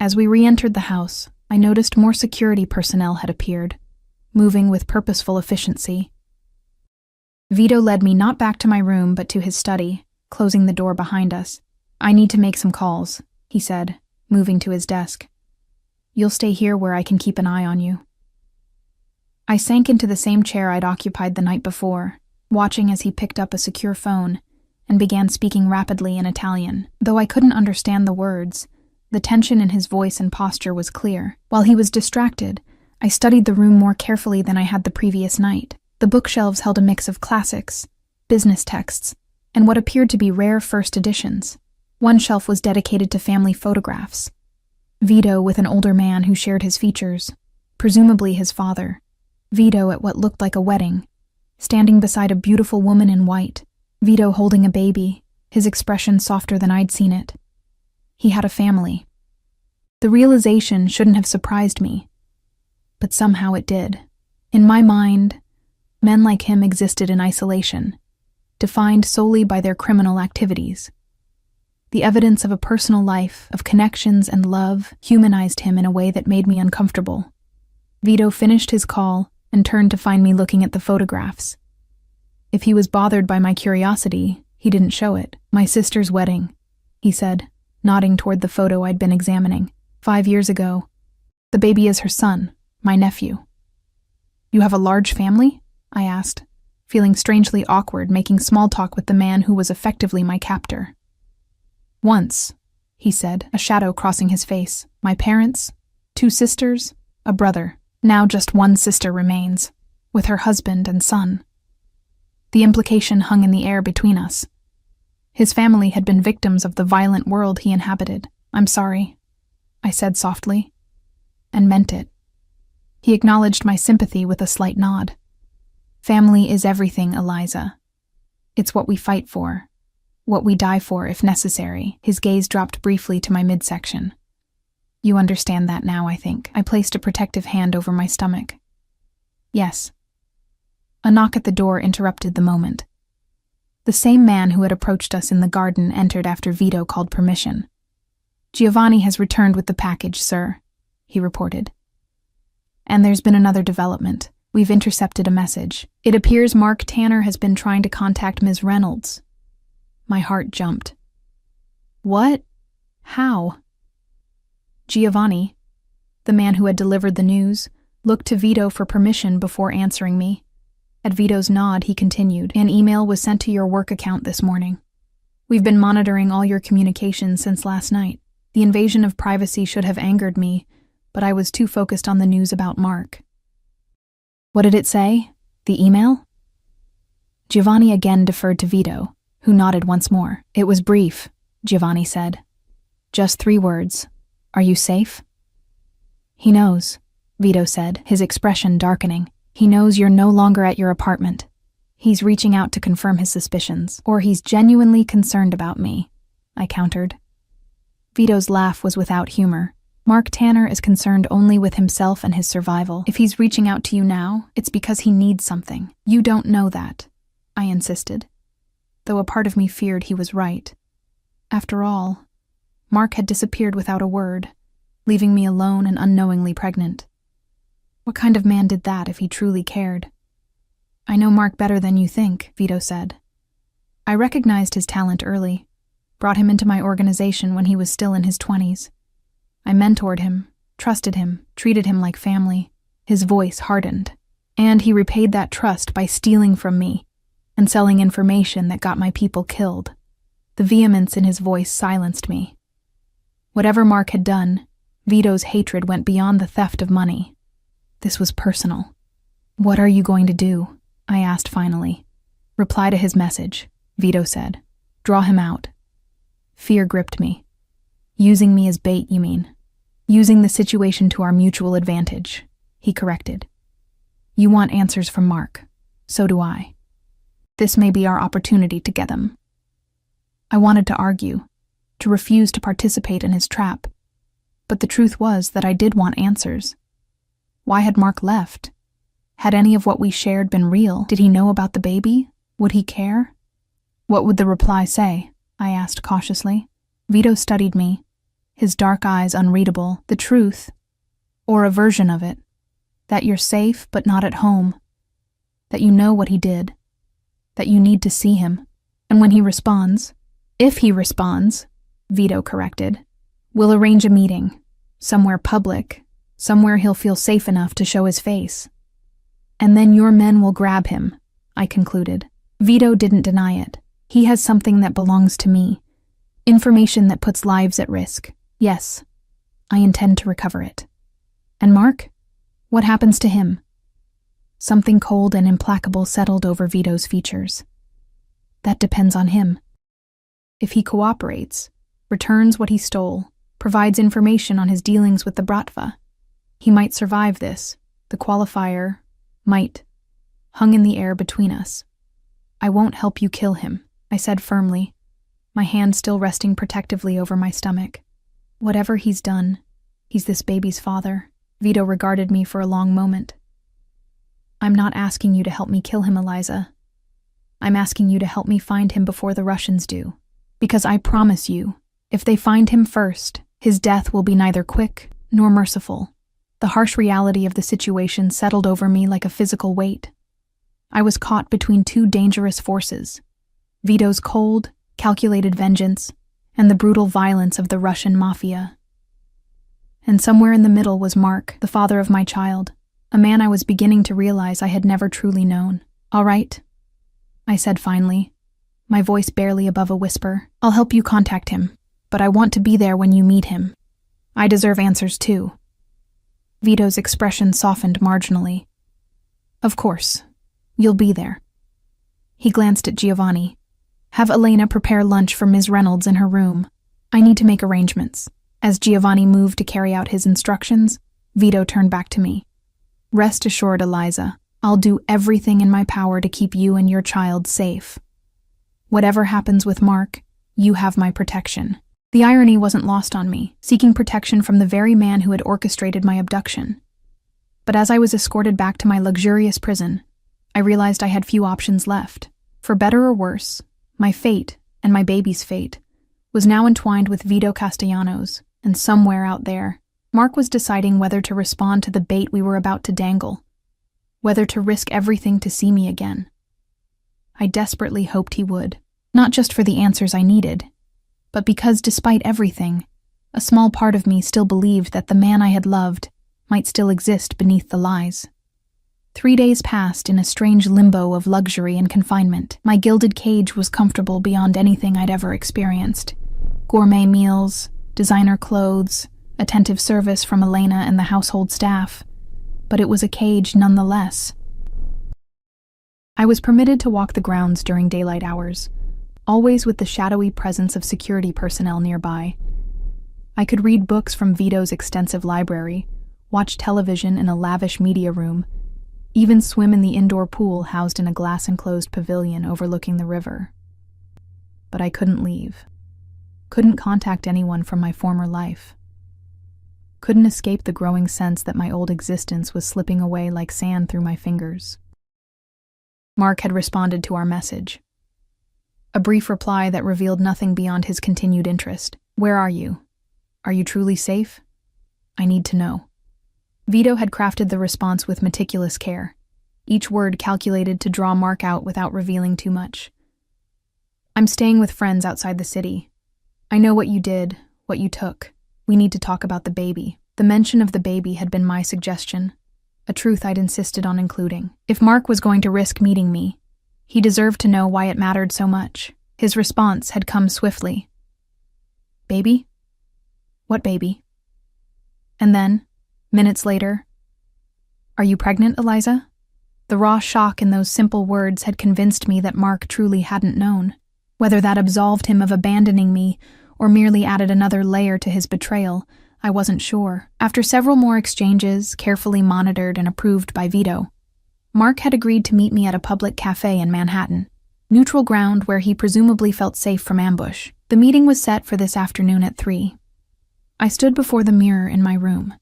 As we re-entered the house, I noticed more security personnel had appeared, moving with purposeful efficiency. Vito led me not back to my room but to his study, closing the door behind us. I need to make some calls, he said, moving to his desk. You'll stay here where I can keep an eye on you. I sank into the same chair I'd occupied the night before, watching as he picked up a secure phone and began speaking rapidly in Italian. Though I couldn't understand the words, the tension in his voice and posture was clear. While he was distracted, I studied the room more carefully than I had the previous night. The bookshelves held a mix of classics, business texts, and what appeared to be rare first editions. One shelf was dedicated to family photographs. Vito with an older man who shared his features, presumably his father. Vito at what looked like a wedding, standing beside a beautiful woman in white. Vito holding a baby, his expression softer than I'd seen it. He had a family. The realization shouldn't have surprised me, but somehow it did. In my mind, men like him existed in isolation, defined solely by their criminal activities. The evidence of a personal life, of connections and love, humanized him in a way that made me uncomfortable. Vito finished his call and turned to find me looking at the photographs. If he was bothered by my curiosity, he didn't show it. My sister's wedding, he said, nodding toward the photo I'd been examining. 5 years ago. The baby is her son, my nephew. You have a large family? I asked, feeling strangely awkward making small talk with the man who was effectively my captor. Once, he said, a shadow crossing his face. My parents, 2 sisters, a brother. Now just one sister remains, with her husband and son. The implication hung in the air between us. His family had been victims of the violent world he inhabited. I'm sorry, I said softly, and meant it. He acknowledged my sympathy with a slight nod. Family is everything, Eliza. It's what we fight for, what we die for if necessary. His gaze dropped briefly to my midsection. You understand that now, I think. I placed a protective hand over my stomach. Yes. A knock at the door interrupted the moment. The same man who had approached us in the garden entered after Vito called permission. Giovanni has returned with the package, sir, he reported. And there's been another development. We've intercepted a message. It appears Mark Tanner has been trying to contact Ms. Reynolds. My heart jumped. What? How? Giovanni, the man who had delivered the news, looked to Vito for permission before answering me. At Vito's nod, he continued, An email was sent to your work account this morning. We've been monitoring all your communications since last night. The invasion of privacy should have angered me, but I was too focused on the news about Mark. What did it say? The email? Giovanni again deferred to Vito, who nodded once more. It was brief, Giovanni said. Just 3 words. Are you safe? He knows, Vito said, his expression darkening. He knows you're no longer at your apartment. He's reaching out to confirm his suspicions, or he's genuinely concerned about me, I countered. Vito's laugh was without humor. Mark Tanner is concerned only with himself and his survival. If he's reaching out to you now, it's because he needs something. You don't know that, I insisted, though a part of me feared he was right. After all, Mark had disappeared without a word, leaving me alone and unknowingly pregnant. What kind of man did that if he truly cared? I know Mark better than you think, Vito said. I recognized his talent early, brought him into my organization when he was still in his 20s. I mentored him, trusted him, treated him like family. His voice hardened, and he repaid that trust by stealing from me and selling information that got my people killed. The vehemence in his voice silenced me. Whatever Mark had done, Vito's hatred went beyond the theft of money. This was personal. What are you going to do? I asked finally. Reply to his message, Vito said. Draw him out. Fear gripped me. Using me as bait, you mean? Using the situation to our mutual advantage, he corrected. You want answers from Mark. So do I. This may be our opportunity to get them. I wanted to argue, to refuse to participate in his trap. But the truth was that I did want answers. Why had Mark left? Had any of what we shared been real? Did he know about the baby? Would he care? What would the reply say? I asked cautiously. Vito studied me, his dark eyes unreadable. The truth, or a version of it, that you're safe but not at home, that you know what he did, that you need to see him, and when he responds, if he responds, Vito corrected, we'll arrange a meeting, somewhere public, somewhere he'll feel safe enough to show his face. And then your men will grab him, I concluded. Vito didn't deny it. He has something that belongs to me. Information that puts lives at risk. Yes, I intend to recover it. And Mark? What happens to him? Something cold and implacable settled over Vito's features. That depends on him. If he cooperates, returns what he stole, provides information on his dealings with the Bratva, he might survive this. The qualifier, might, hung in the air between us. I won't help you kill him, I said firmly, my hand still resting protectively over my stomach. Whatever he's done, he's this baby's father. Vito regarded me for a long moment. I'm not asking you to help me kill him, Eliza. I'm asking you to help me find him before the Russians do. Because I promise you, if they find him first, his death will be neither quick nor merciful. The harsh reality of the situation settled over me like a physical weight. I was caught between two dangerous forces: Vito's cold, calculated vengeance, and the brutal violence of the Russian Mafia. And somewhere in the middle was Mark, the father of my child, a man I was beginning to realize I had never truly known. All right, I said finally, my voice barely above a whisper. I'll help you contact him, but I want to be there when you meet him. I deserve answers too. Vito's expression softened marginally. Of course, you'll be there. He glanced at Giovanni. Have Elena prepare lunch for Ms. Reynolds in her room. I need to make arrangements. As Giovanni moved to carry out his instructions, Vito turned back to me. Rest assured, Eliza, I'll do everything in my power to keep you and your child safe. Whatever happens with Mark, you have my protection. The irony wasn't lost on me, seeking protection from the very man who had orchestrated my abduction. But as I was escorted back to my luxurious prison, I realized I had few options left. For better or worse, my fate, and my baby's fate, was now entwined with Vito Castellanos, and somewhere out there, Mark was deciding whether to respond to the bait we were about to dangle, whether to risk everything to see me again. I desperately hoped he would, not just for the answers I needed, but because despite everything, a small part of me still believed that the man I had loved might still exist beneath the lies. 3 days passed in a strange limbo of luxury and confinement. My gilded cage was comfortable beyond anything I'd ever experienced. Gourmet meals, designer clothes, attentive service from Elena and the household staff, but it was a cage nonetheless. I was permitted to walk the grounds during daylight hours, always with the shadowy presence of security personnel nearby. I could read books from Vito's extensive library, watch television in a lavish media room, even swim in the indoor pool housed in a glass-enclosed pavilion overlooking the river. But I couldn't leave. Couldn't contact anyone from my former life. Couldn't escape the growing sense that my old existence was slipping away like sand through my fingers. Mark had responded to our message. A brief reply that revealed nothing beyond his continued interest. Where are you? Are you truly safe? I need to know. Vito had crafted the response with meticulous care. each word calculated to draw Mark out without revealing too much. "I'm staying with friends outside the city. I know what you did, what you took. We need to talk about the baby." The mention of the baby had been my suggestion, a truth I'd insisted on including. If Mark was going to risk meeting me, he deserved to know why it mattered so much. His response had come swiftly. "Baby? What baby?" And then, minutes later, "Are you pregnant, Eliza?" The raw shock in those simple words had convinced me that Mark truly hadn't known. Whether that absolved him of abandoning me or merely added another layer to his betrayal, I wasn't sure. After several more exchanges, carefully monitored and approved by Vito, Mark had agreed to meet me at a public cafe in Manhattan, neutral ground where he presumably felt safe from ambush. The meeting was set for this afternoon at 3. I stood before the mirror in my room,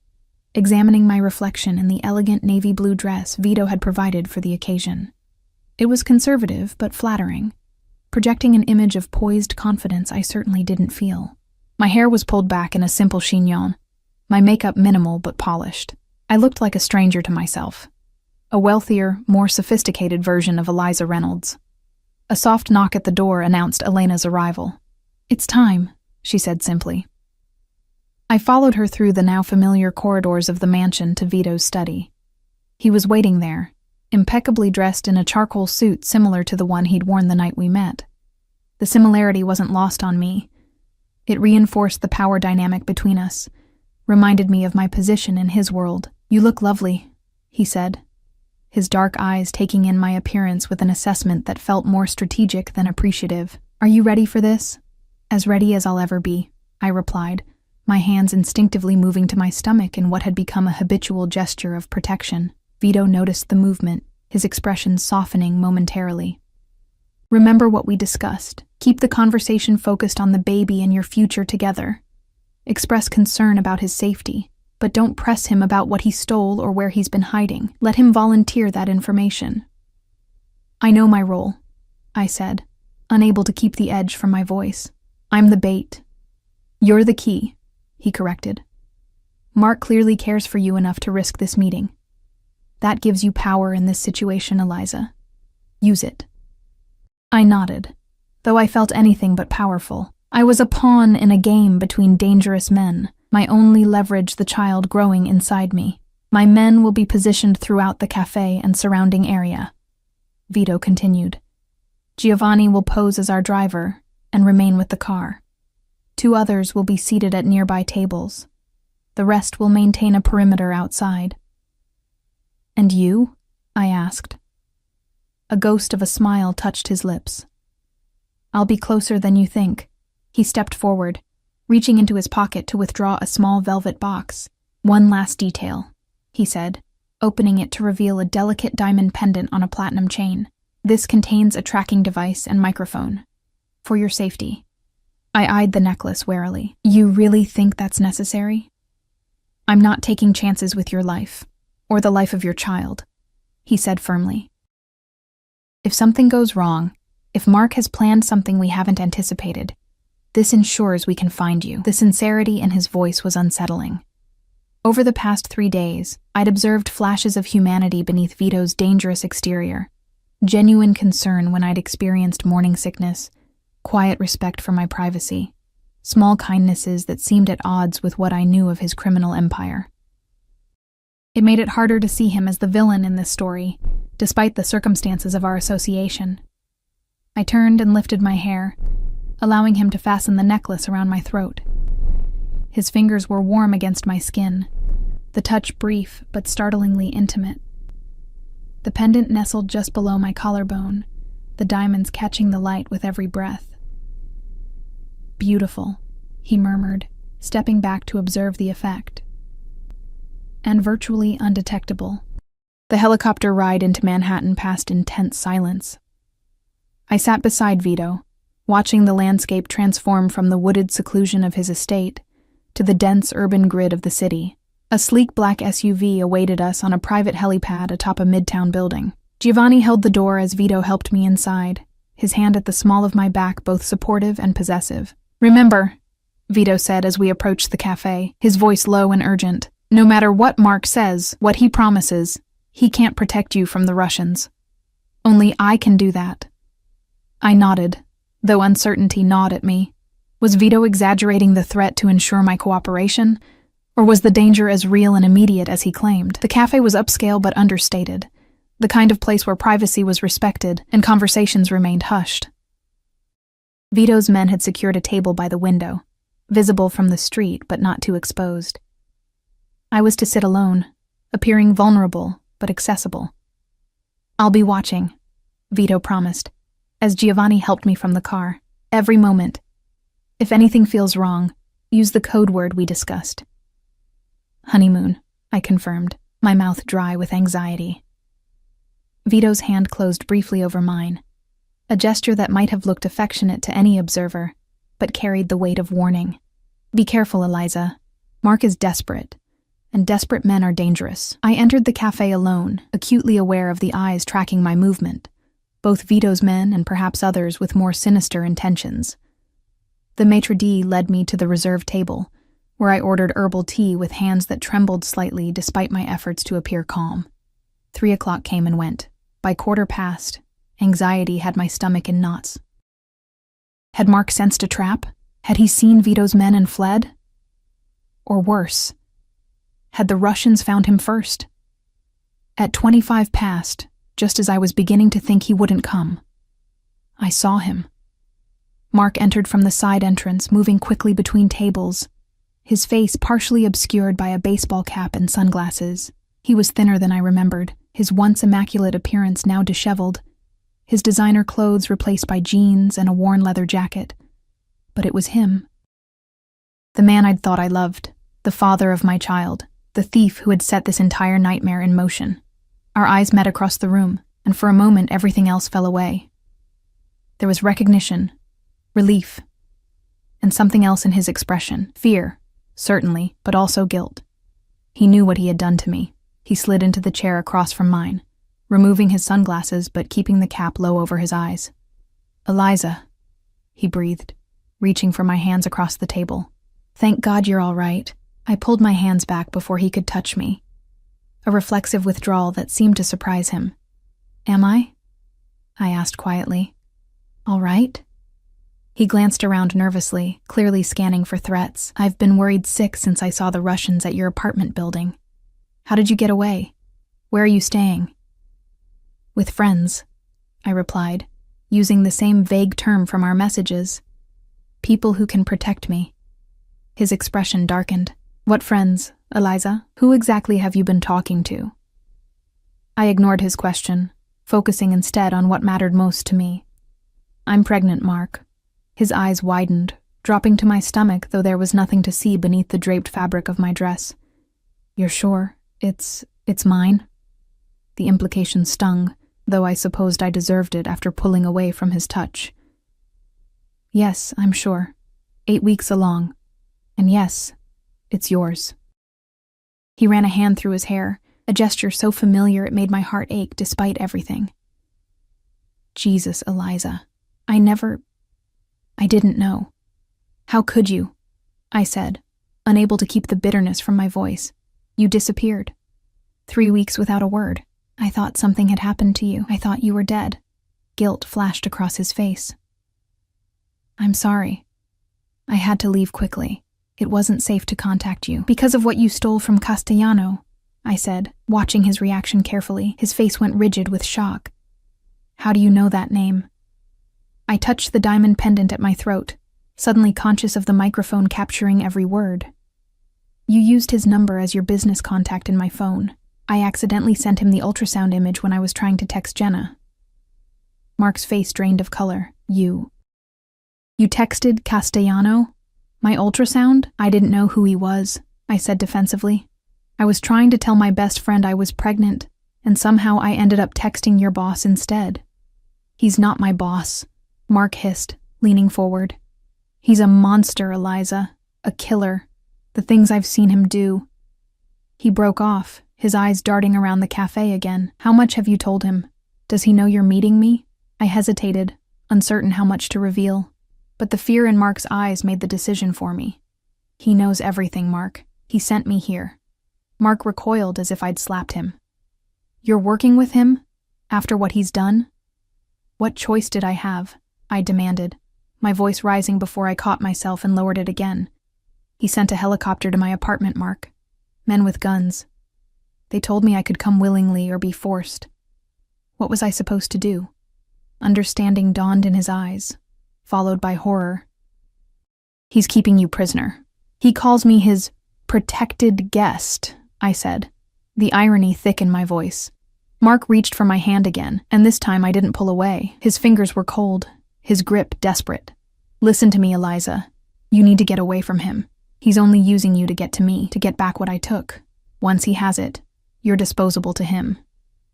examining my reflection in the elegant navy blue dress Vito had provided for the occasion. It was conservative but flattering, projecting an image of poised confidence I certainly didn't feel. My hair was pulled back in a simple chignon, my makeup minimal but polished. I looked like a stranger to myself, a wealthier, more sophisticated version of Eliza Reynolds. A soft knock at the door announced Elena's arrival. "It's time," she said simply. I followed her through the now familiar corridors of the mansion to Vito's study. He was waiting there, impeccably dressed in a charcoal suit similar to the one he'd worn the night we met. The similarity wasn't lost on me. It reinforced the power dynamic between us, reminded me of my position in his world. "You look lovely," he said, his dark eyes taking in my appearance with an assessment that felt more strategic than appreciative. "Are you ready for this?" "As ready as I'll ever be," I replied, my hands instinctively moving to my stomach in what had become a habitual gesture of protection. Vito noticed the movement, his expression softening momentarily. "Remember what we discussed. Keep the conversation focused on the baby and your future together. Express concern about his safety, but don't press him about what he stole or where he's been hiding. Let him volunteer that information." "I know my role," I said, unable to keep the edge from my voice. "I'm the bait. You're the key," he corrected. "Mark clearly cares for you enough to risk this meeting. That gives you power in this situation, Eliza. Use it." I nodded, though I felt anything but powerful. I was a pawn in a game between dangerous men, my only leverage the child growing inside me. "My men will be positioned throughout the cafe and surrounding area," Vito continued. "Giovanni will pose as our driver and remain with the car. 2 others will be seated at nearby tables. The rest will maintain a perimeter outside." "And you?" I asked. A ghost of a smile touched his lips. "I'll be closer than you think." He stepped forward, reaching into his pocket to withdraw a small velvet box. "One last detail," he said, opening it to reveal a delicate diamond pendant on a platinum chain. "This contains a tracking device and microphone. For your safety." I eyed the necklace warily. "You really think that's necessary?" "I'm not taking chances with your life, or the life of your child," he said firmly. "If something goes wrong, if Mark has planned something we haven't anticipated, this ensures we can find you." The sincerity in his voice was unsettling. Over the past 3 days, I'd observed flashes of humanity beneath Vito's dangerous exterior, genuine concern when I'd experienced morning sickness, quiet respect for my privacy, small kindnesses that seemed at odds with what I knew of his criminal empire. It made it harder to see him as the villain in this story, despite the circumstances of our association. I turned and lifted my hair, allowing him to fasten the necklace around my throat. His fingers were warm against my skin, the touch brief but startlingly intimate. The pendant nestled just below my collarbone, the diamonds catching the light with every breath. "Beautiful," he murmured, stepping back to observe the effect. "And virtually undetectable." The helicopter ride into Manhattan passed in tense silence. I sat beside Vito, watching the landscape transform from the wooded seclusion of his estate to the dense urban grid of the city. A sleek black SUV awaited us on a private helipad atop a midtown building. Giovanni held the door as Vito helped me inside, his hand at the small of my back both supportive and possessive. "Remember," Vito said as we approached the cafe, his voice low and urgent, "no matter what Mark says, what he promises, He can't protect you from the Russians. Only I can do that. I nodded, though uncertainty gnawed at me. Was Vito exaggerating the threat to ensure my cooperation? Or was the danger as real and immediate as he claimed? The cafe was upscale but understated, the kind of place where privacy was respected and conversations remained hushed. Vito's men had secured a table by the window, visible from the street but not too exposed. I was to sit alone, appearing vulnerable but accessible. "I'll be watching," Vito promised, as Giovanni helped me from the car. "Every moment. If anything feels wrong, use the code word we discussed." "Honeymoon," I confirmed, my mouth dry with anxiety. Vito's hand closed briefly over mine, a gesture that might have looked affectionate to any observer, but carried the weight of warning. "Be careful, Eliza. Mark is desperate, and desperate men are dangerous." I entered the cafe alone, acutely aware of the eyes tracking my movement, both Vito's men and perhaps others with more sinister intentions. The maitre d' led me to the reserved table, where I ordered herbal tea with hands that trembled slightly despite my efforts to appear calm. 3 o'clock came and went. By 1:15, anxiety had my stomach in knots. Had Mark sensed a trap? Had he seen Vito's men and fled? Or worse, had the Russians found him first? At 25 past, just as I was beginning to think he wouldn't come, I saw him. Mark entered from the side entrance, moving quickly between tables, his face partially obscured by a baseball cap and sunglasses. He was thinner than I remembered, his once immaculate appearance now disheveled, his designer clothes replaced by jeans and a worn leather jacket. But it was him. The man I'd thought I loved, the father of my child, the thief who had set this entire nightmare in motion. Our eyes met across the room, and for a moment everything else fell away. There was recognition, relief, and something else in his expression. Fear, certainly, but also guilt. He knew what he had done to me. He slid into the chair across from mine, removing his sunglasses but keeping the cap low over his eyes. "Eliza," he breathed, reaching for my hands across the table. "Thank God you're all right." I pulled my hands back before he could touch me, a reflexive withdrawal that seemed to surprise him. "Am I?" I asked quietly. "All right?" He glanced around nervously, clearly scanning for threats. "I've been worried sick since I saw the Russians at your apartment building. How did you get away? Where are you staying?" "With friends," I replied, using the same vague term from our messages. "People who can protect me." His expression darkened. "What friends, Eliza? Who exactly have you been talking to?" I ignored his question, focusing instead on what mattered most to me. "I'm pregnant, Mark." His eyes widened, dropping to my stomach, though there was nothing to see beneath the draped fabric of my dress. "You're sure? It's mine?" The implication stung, though I supposed I deserved it after pulling away from his touch. "Yes, I'm sure. 8 weeks along. And yes, it's yours." He ran a hand through his hair, a gesture so familiar it made my heart ache despite everything. "Jesus, Eliza. I didn't know." "How could you?" I said, unable to keep the bitterness from my voice. "You disappeared. 3 weeks without a word. I thought something had happened to you. I thought you were dead." Guilt flashed across his face. "I'm sorry. I had to leave quickly. It wasn't safe to contact you. Because of what you stole from Castellano," I said, watching his reaction carefully. His face went rigid with shock. "How do you know that name?" I touched the diamond pendant at my throat, suddenly conscious of the microphone capturing every word. "You used his number as your business contact in my phone. I accidentally sent him the ultrasound image when I was trying to text Jenna." Mark's face drained of color. You texted Castellano? My ultrasound? I didn't know who he was," I said defensively. "I was trying to tell my best friend I was pregnant, and somehow I ended up texting your boss instead." "He's not my boss," Mark hissed, leaning forward. "He's a monster, Eliza. A killer. The things I've seen him do." He broke off, his eyes darting around the cafe again. "How much have you told him? Does he know you're meeting me?" I hesitated, uncertain how much to reveal. But the fear in Mark's eyes made the decision for me. "He knows everything, Mark. He sent me here." Mark recoiled as if I'd slapped him. You're working with him? After what he's done? What choice did I have? I demanded, my voice rising before I caught myself and lowered it again. He sent a helicopter to my apartment, Mark. Men with guns. They told me I could come willingly or be forced. What was I supposed to do? Understanding dawned in his eyes, followed by horror. He's keeping you prisoner. He calls me his protected guest, I said, the irony thick in my voice. Mark reached for my hand again, and this time I didn't pull away. His fingers were cold, his grip desperate. Listen to me, Eliza. You need to get away from him. He's only using you to get to me, to get back what I took. Once he has it, you're disposable to him.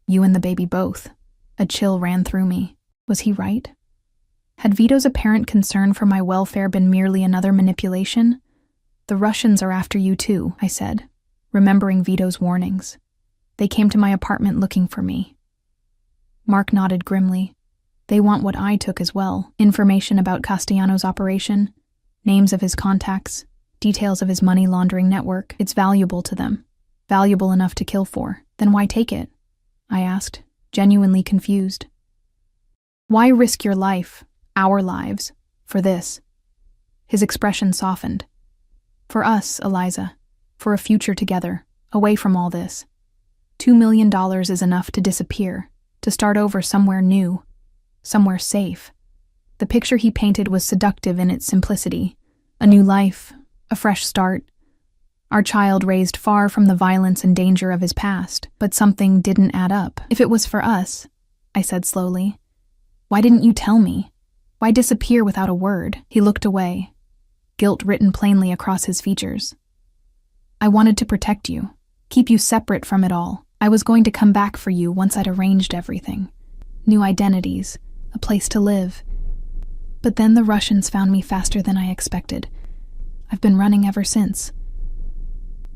You and the baby both. A chill ran through me. Was he right? Had Vito's apparent concern for my welfare been merely another manipulation? The Russians are after you too, I said, remembering Vito's warnings. They came to my apartment looking for me. Mark nodded grimly. They want what I took as well. Information about Castellano's operation, names of his contacts, details of his money laundering network. It's valuable to them. Valuable enough to kill for. Then why take it? I asked, genuinely confused. Why risk your life, our lives, for this? His expression softened. For us, Eliza. For a future together, away from all this. $2 million is enough to disappear, to start over somewhere new, somewhere safe. The picture he painted was seductive in its simplicity. A new life, a fresh start. Our child raised far from the violence and danger of his past, but something didn't add up. If it was for us, I said slowly, why didn't you tell me? Why disappear without a word? He looked away, guilt written plainly across his features. I wanted to protect you, keep you separate from it all. I was going to come back for you once I'd arranged everything. New identities, a place to live. But then the Russians found me faster than I expected. I've been running ever since.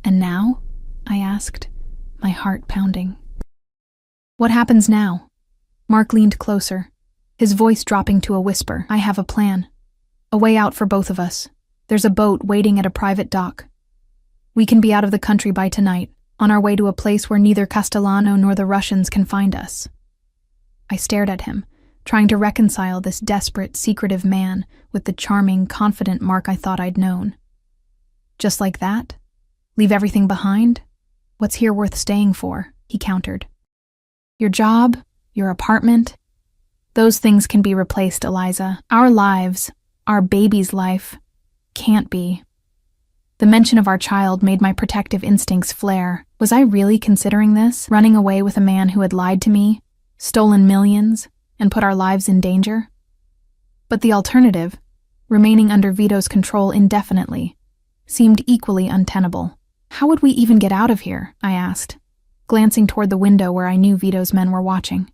And now? I asked, my heart pounding. What happens now? Mark leaned closer, his voice dropping to a whisper. I have a plan. A way out for both of us. There's a boat waiting at a private dock. We can be out of the country by tonight, on our way to a place where neither Castellano nor the Russians can find us. I stared at him, trying to reconcile this desperate, secretive man with the charming, confident Mark I thought I'd known. Just like that? Leave everything behind? What's here worth staying for? He countered. Your job, your apartment, those things can be replaced, Eliza. Our lives, our baby's life, can't be. The mention of our child made my protective instincts flare. Was I really considering this? Running away with a man who had lied to me, stolen millions, and put our lives in danger? But the alternative, remaining under Vito's control indefinitely, seemed equally untenable. How would we even get out of here? I asked, glancing toward the window where I knew Vito's men were watching.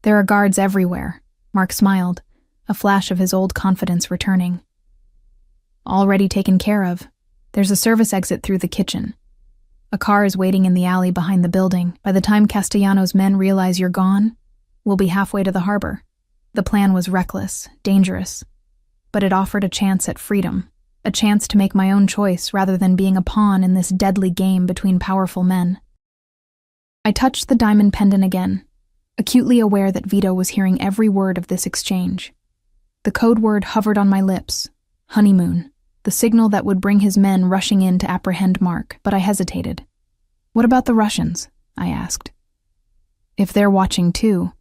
There are guards everywhere, Mark smiled, a flash of his old confidence returning. Already taken care of. There's a service exit through the kitchen. A car is waiting in the alley behind the building. By the time Castellano's men realize you're gone, we'll be halfway to the harbor. The plan was reckless, dangerous, but it offered a chance at freedom, a chance to make my own choice rather than being a pawn in this deadly game between powerful men. I touched the diamond pendant again, acutely aware that Vito was hearing every word of this exchange. The code word hovered on my lips, honeymoon. The signal that would bring his men rushing in to apprehend Mark, but I hesitated. What about the Russians? I asked. If they're watching too,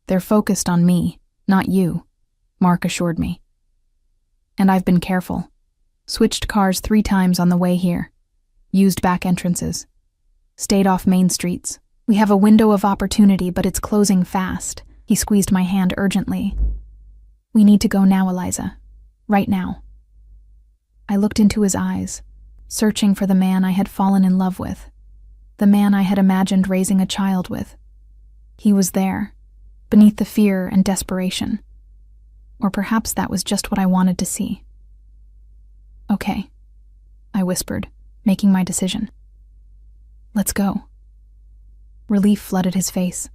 they're focused on me, not you, Mark assured me. And I've been careful. Switched cars 3 times on the way here. Used back entrances. Stayed off main streets. We have a window of opportunity, but it's closing fast. He squeezed my hand urgently. We need to go now, Eliza. Right now. I looked into his eyes, searching for the man I had fallen in love with, the man I had imagined raising a child with. He was there, beneath the fear and desperation. Or perhaps that was just what I wanted to see. Okay, I whispered, making my decision. Let's go. Relief flooded his face.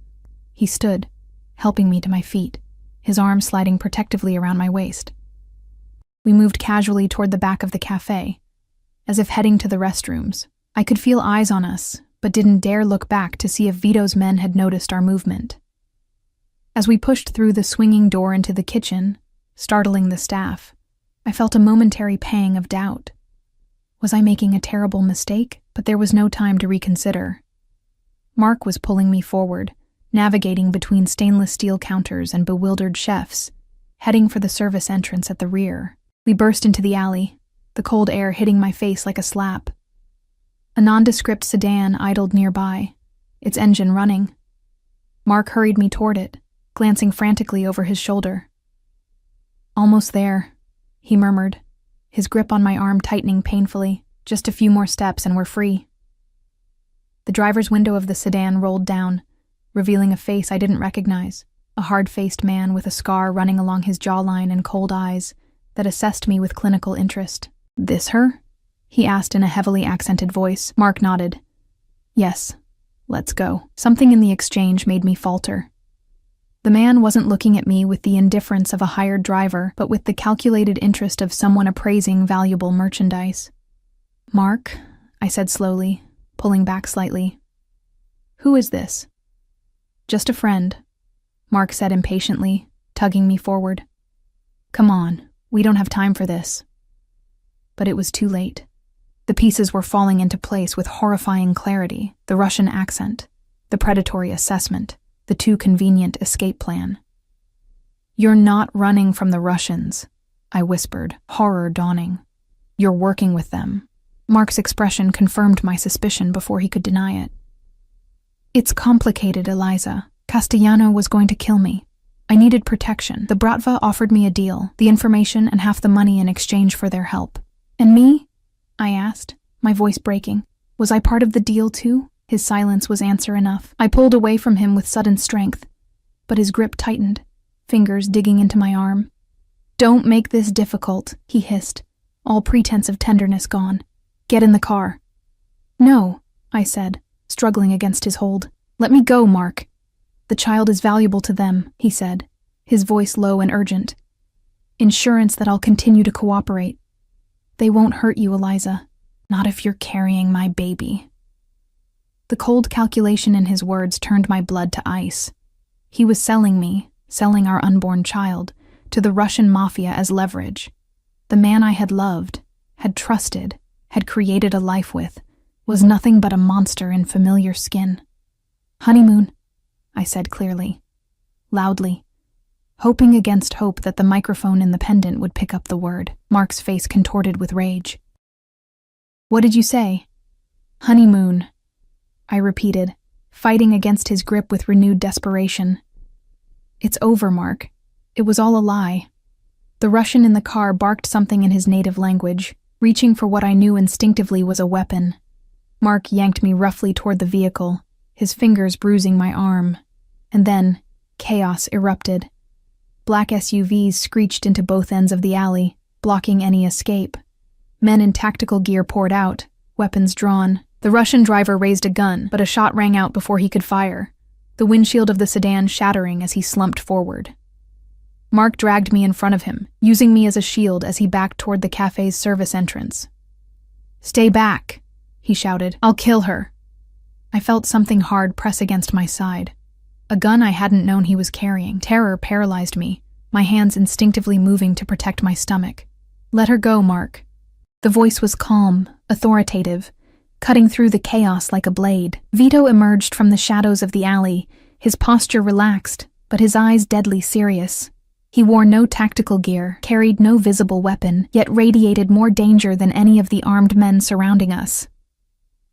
He stood, helping me to my feet, his arm sliding protectively around my waist. We moved casually toward the back of the cafe, as if heading to the restrooms. I could feel eyes on us, but didn't dare look back to see if Vito's men had noticed our movement. As we pushed through the swinging door into the kitchen, startling the staff, I felt a momentary pang of doubt. Was I making a terrible mistake? But there was no time to reconsider. Mark was pulling me forward, navigating between stainless steel counters and bewildered chefs, heading for the service entrance at the rear. We burst into the alley, the cold air hitting my face like a slap. A nondescript sedan idled nearby, its engine running. Mark hurried me toward it, glancing frantically over his shoulder. "Almost there," he murmured, his grip on my arm tightening painfully. "Just a few more steps and we're free." The driver's window of the sedan rolled down, revealing a face I didn't recognize, a hard-faced man with a scar running along his jawline and cold eyes that assessed me with clinical interest. "This her?" he asked in a heavily accented voice. Mark nodded. "Yes, let's go." Something in the exchange made me falter. The man wasn't looking at me with the indifference of a hired driver, but with the calculated interest of someone appraising valuable merchandise. "Mark," I said slowly, pulling back slightly. "Who is this?" "Just a friend," Mark said impatiently, tugging me forward. "Come on, we don't have time for this." But it was too late. The pieces were falling into place with horrifying clarity: the Russian accent, the predatory assessment, the too convenient escape plan. "You're not running from the Russians," I whispered, horror dawning. "You're working with them." Mark's expression confirmed my suspicion before he could deny it. "It's complicated, Eliza. Castellano was going to kill me. I needed protection. The Bratva offered me a deal, the information and half the money in exchange for their help." "And me?" I asked, my voice breaking. Was I part of the deal too? His silence was answer enough. I pulled away from him with sudden strength, but his grip tightened, fingers digging into my arm. "Don't make this difficult," he hissed, all pretense of tenderness gone. "Get in the car." "No," I said, struggling against his hold. "Let me go, Mark." "The child is valuable to them," he said, his voice low and urgent. "Insurance that I'll continue to cooperate. They won't hurt you, Eliza. Not if you're carrying my baby." The cold calculation in his words turned my blood to ice. He was selling me, selling our unborn child, to the Russian Mafia as leverage. The man I had loved, had trusted, had created a life with, was nothing but a monster in familiar skin. "Honeymoon," I said clearly, loudly, hoping against hope that the microphone in the pendant would pick up the word. Mark's face contorted with rage. "What did you say?" "Honeymoon," I repeated, fighting against his grip with renewed desperation. "It's over, Mark. It was all a lie." The Russian in the car barked something in his native language, reaching for what I knew instinctively was a weapon. Mark yanked me roughly toward the vehicle, his fingers bruising my arm. And then, chaos erupted. Black SUVs screeched into both ends of the alley, blocking any escape. Men in tactical gear poured out, weapons drawn. The Russian driver raised a gun, but a shot rang out before he could fire, the windshield of the sedan shattering as he slumped forward. Mark dragged me in front of him, using me as a shield as he backed toward the cafe's service entrance. "Stay back," he shouted. "I'll kill her." I felt something hard press against my side. A gun I hadn't known he was carrying. Terror paralyzed me, my hands instinctively moving to protect my stomach. "Let her go, Mark." The voice was calm, authoritative, cutting through the chaos like a blade. Vito emerged from the shadows of the alley, his posture relaxed, but his eyes deadly serious. He wore no tactical gear, carried no visible weapon, yet radiated more danger than any of the armed men surrounding us.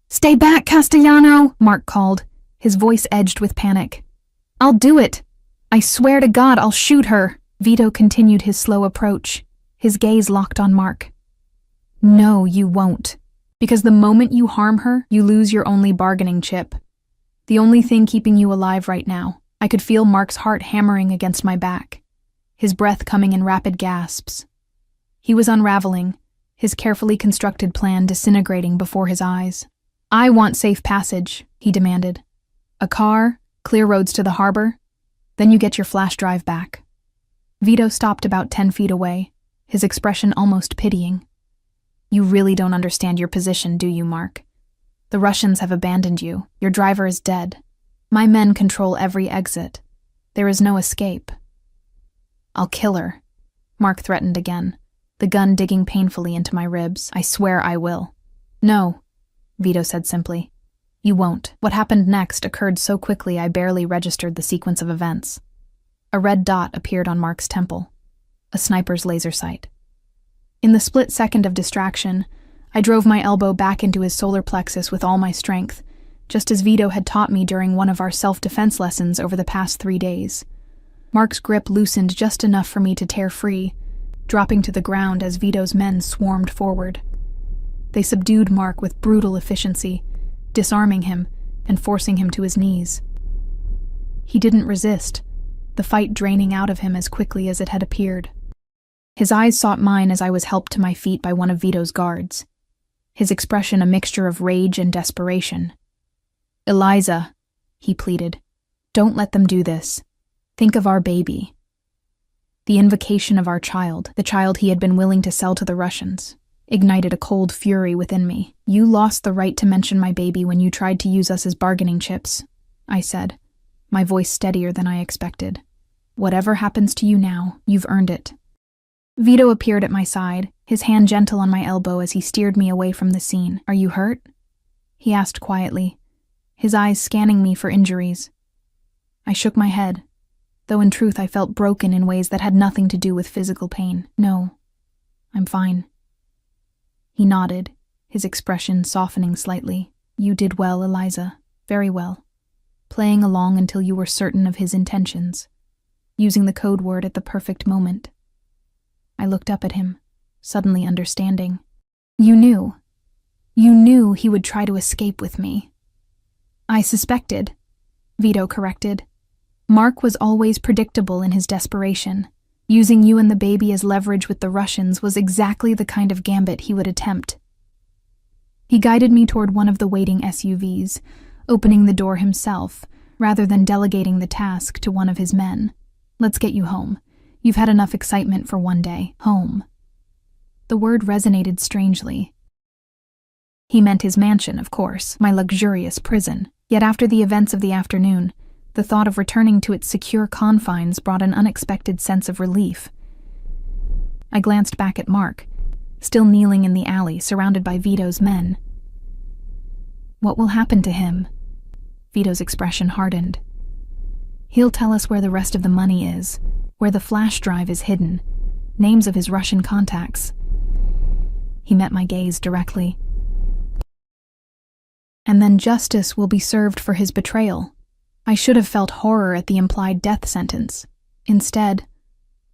"Stay back, Castellano!" Mark called, his voice edged with panic. "I'll do it! I swear to God I'll shoot her!" Vito continued his slow approach, his gaze locked on Mark. "No, you won't. Because the moment you harm her, you lose your only bargaining chip. The only thing keeping you alive right now." I could feel Mark's heart hammering against my back, his breath coming in rapid gasps. He was unraveling, his carefully constructed plan disintegrating before his eyes. "I want safe passage," he demanded. "A car, clear roads to the harbor, then you get your flash drive back." Vito stopped about 10 feet away, his expression almost pitying. "You really don't understand your position, do you, Mark? The Russians have abandoned you. Your driver is dead. My men control every exit. There is no escape. I'll kill her, Mark threatened again, the gun digging painfully into my ribs. I swear I will. No, Vito said simply. You won't. What happened next occurred so quickly I barely registered the sequence of events. A red dot appeared on Mark's temple, a sniper's laser sight. In the split second of distraction, I drove my elbow back into his solar plexus with all my strength, just as Vito had taught me during one of our self-defense lessons over the past 3 days. Mark's grip loosened just enough for me to tear free, dropping to the ground as Vito's men swarmed forward. They subdued Mark with brutal efficiency, disarming him and forcing him to his knees. He didn't resist, the fight draining out of him as quickly as it had appeared. His eyes sought mine as I was helped to my feet by one of Vito's guards, his expression a mixture of rage and desperation. Eliza, he pleaded, don't let them do this. Think of our baby. The invocation of our child, the child he had been willing to sell to the Russians, ignited a cold fury within me. You lost the right to mention my baby when you tried to use us as bargaining chips, I said, my voice steadier than I expected. Whatever happens to you now, you've earned it. Vito appeared at my side, his hand gentle on my elbow as he steered me away from the scene. Are you hurt? He asked quietly, his eyes scanning me for injuries. I shook my head, though in truth I felt broken in ways that had nothing to do with physical pain. No, I'm fine. He nodded, his expression softening slightly. You did well, Eliza, very well, playing along until you were certain of his intentions, using the code word at the perfect moment. I looked up at him, suddenly understanding. You knew he would try to escape with me. I suspected, Vito corrected. Mark was always predictable in his desperation. Using you and the baby as leverage with the Russians was exactly the kind of gambit he would attempt. He guided me toward one of the waiting SUVs, opening the door himself, rather than delegating the task to one of his men. Let's get you home. You've had enough excitement for one day. Home. The word resonated strangely. He meant his mansion, of course, my luxurious prison. Yet after the events of the afternoon, the thought of returning to its secure confines brought an unexpected sense of relief. I glanced back at Mark, still kneeling in the alley, surrounded by Vito's men. What will happen to him? Vito's expression hardened. He'll tell us where the rest of the money is, where the flash drive is hidden, names of his Russian contacts. He met my gaze directly. And then justice will be served for his betrayal. I should have felt horror at the implied death sentence. Instead,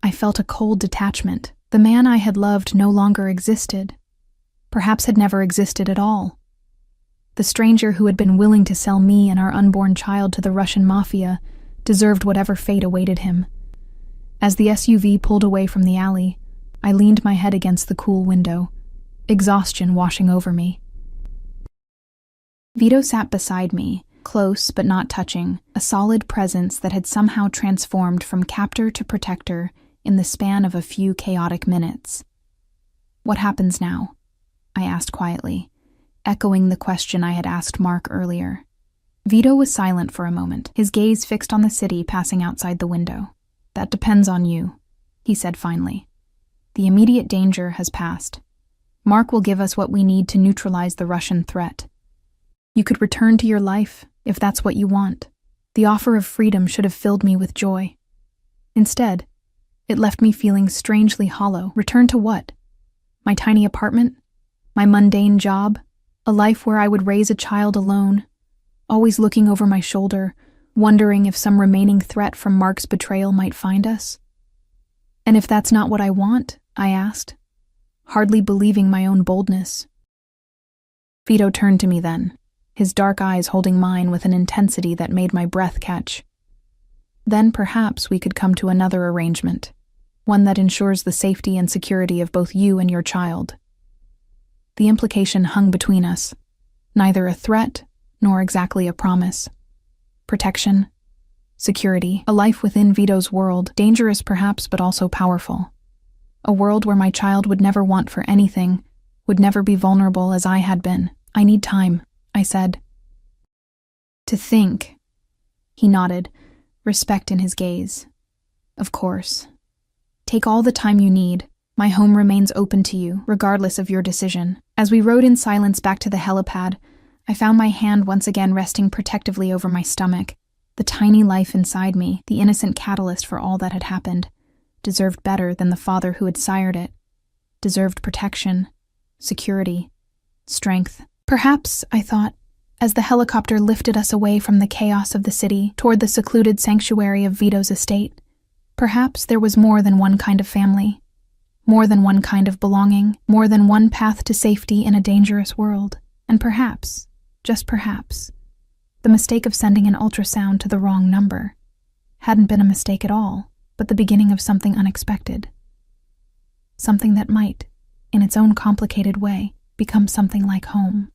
I felt a cold detachment. The man I had loved no longer existed. Perhaps had never existed at all. The stranger who had been willing to sell me and our unborn child to the Russian Mafia deserved whatever fate awaited him. As the SUV pulled away from the alley, I leaned my head against the cool window, exhaustion washing over me. Vito sat beside me, close but not touching, a solid presence that had somehow transformed from captor to protector in the span of a few chaotic minutes. What happens now? I asked quietly, echoing the question I had asked Mark earlier. Vito was silent for a moment, his gaze fixed on the city passing outside the window. That depends on you, he said finally. The immediate danger has passed. Mark will give us what we need to neutralize the Russian threat. You could return to your life, if that's what you want. The offer of freedom should have filled me with joy. Instead, it left me feeling strangely hollow. Return to what? My tiny apartment? My mundane job? A life where I would raise a child alone, always looking over my shoulder, wondering if some remaining threat from Mark's betrayal might find us? And if that's not what I want, I asked, hardly believing my own boldness. Vito turned to me then, his dark eyes holding mine with an intensity that made my breath catch. Then perhaps we could come to another arrangement, one that ensures the safety and security of both you and your child. The implication hung between us, neither a threat nor exactly a promise. Protection, security, a life within Vito's world, dangerous perhaps but also powerful. A world where my child would never want for anything, would never be vulnerable as I had been. I need time, I said. To think. He nodded, respect in his gaze. Of course. Take all the time you need. My home remains open to you, regardless of your decision. As we rode in silence back to the helipad, I found my hand once again resting protectively over my stomach. The tiny life inside me, the innocent catalyst for all that had happened, deserved better than the father who had sired it. Deserved protection, security, strength. Perhaps, I thought, as the helicopter lifted us away from the chaos of the city toward the secluded sanctuary of Vito's estate, perhaps there was more than one kind of family, more than one kind of belonging, more than one path to safety in a dangerous world. And perhaps, just perhaps, the mistake of sending an ultrasound to the wrong number hadn't been a mistake at all, but the beginning of something unexpected. Something that might, in its own complicated way, become something like home.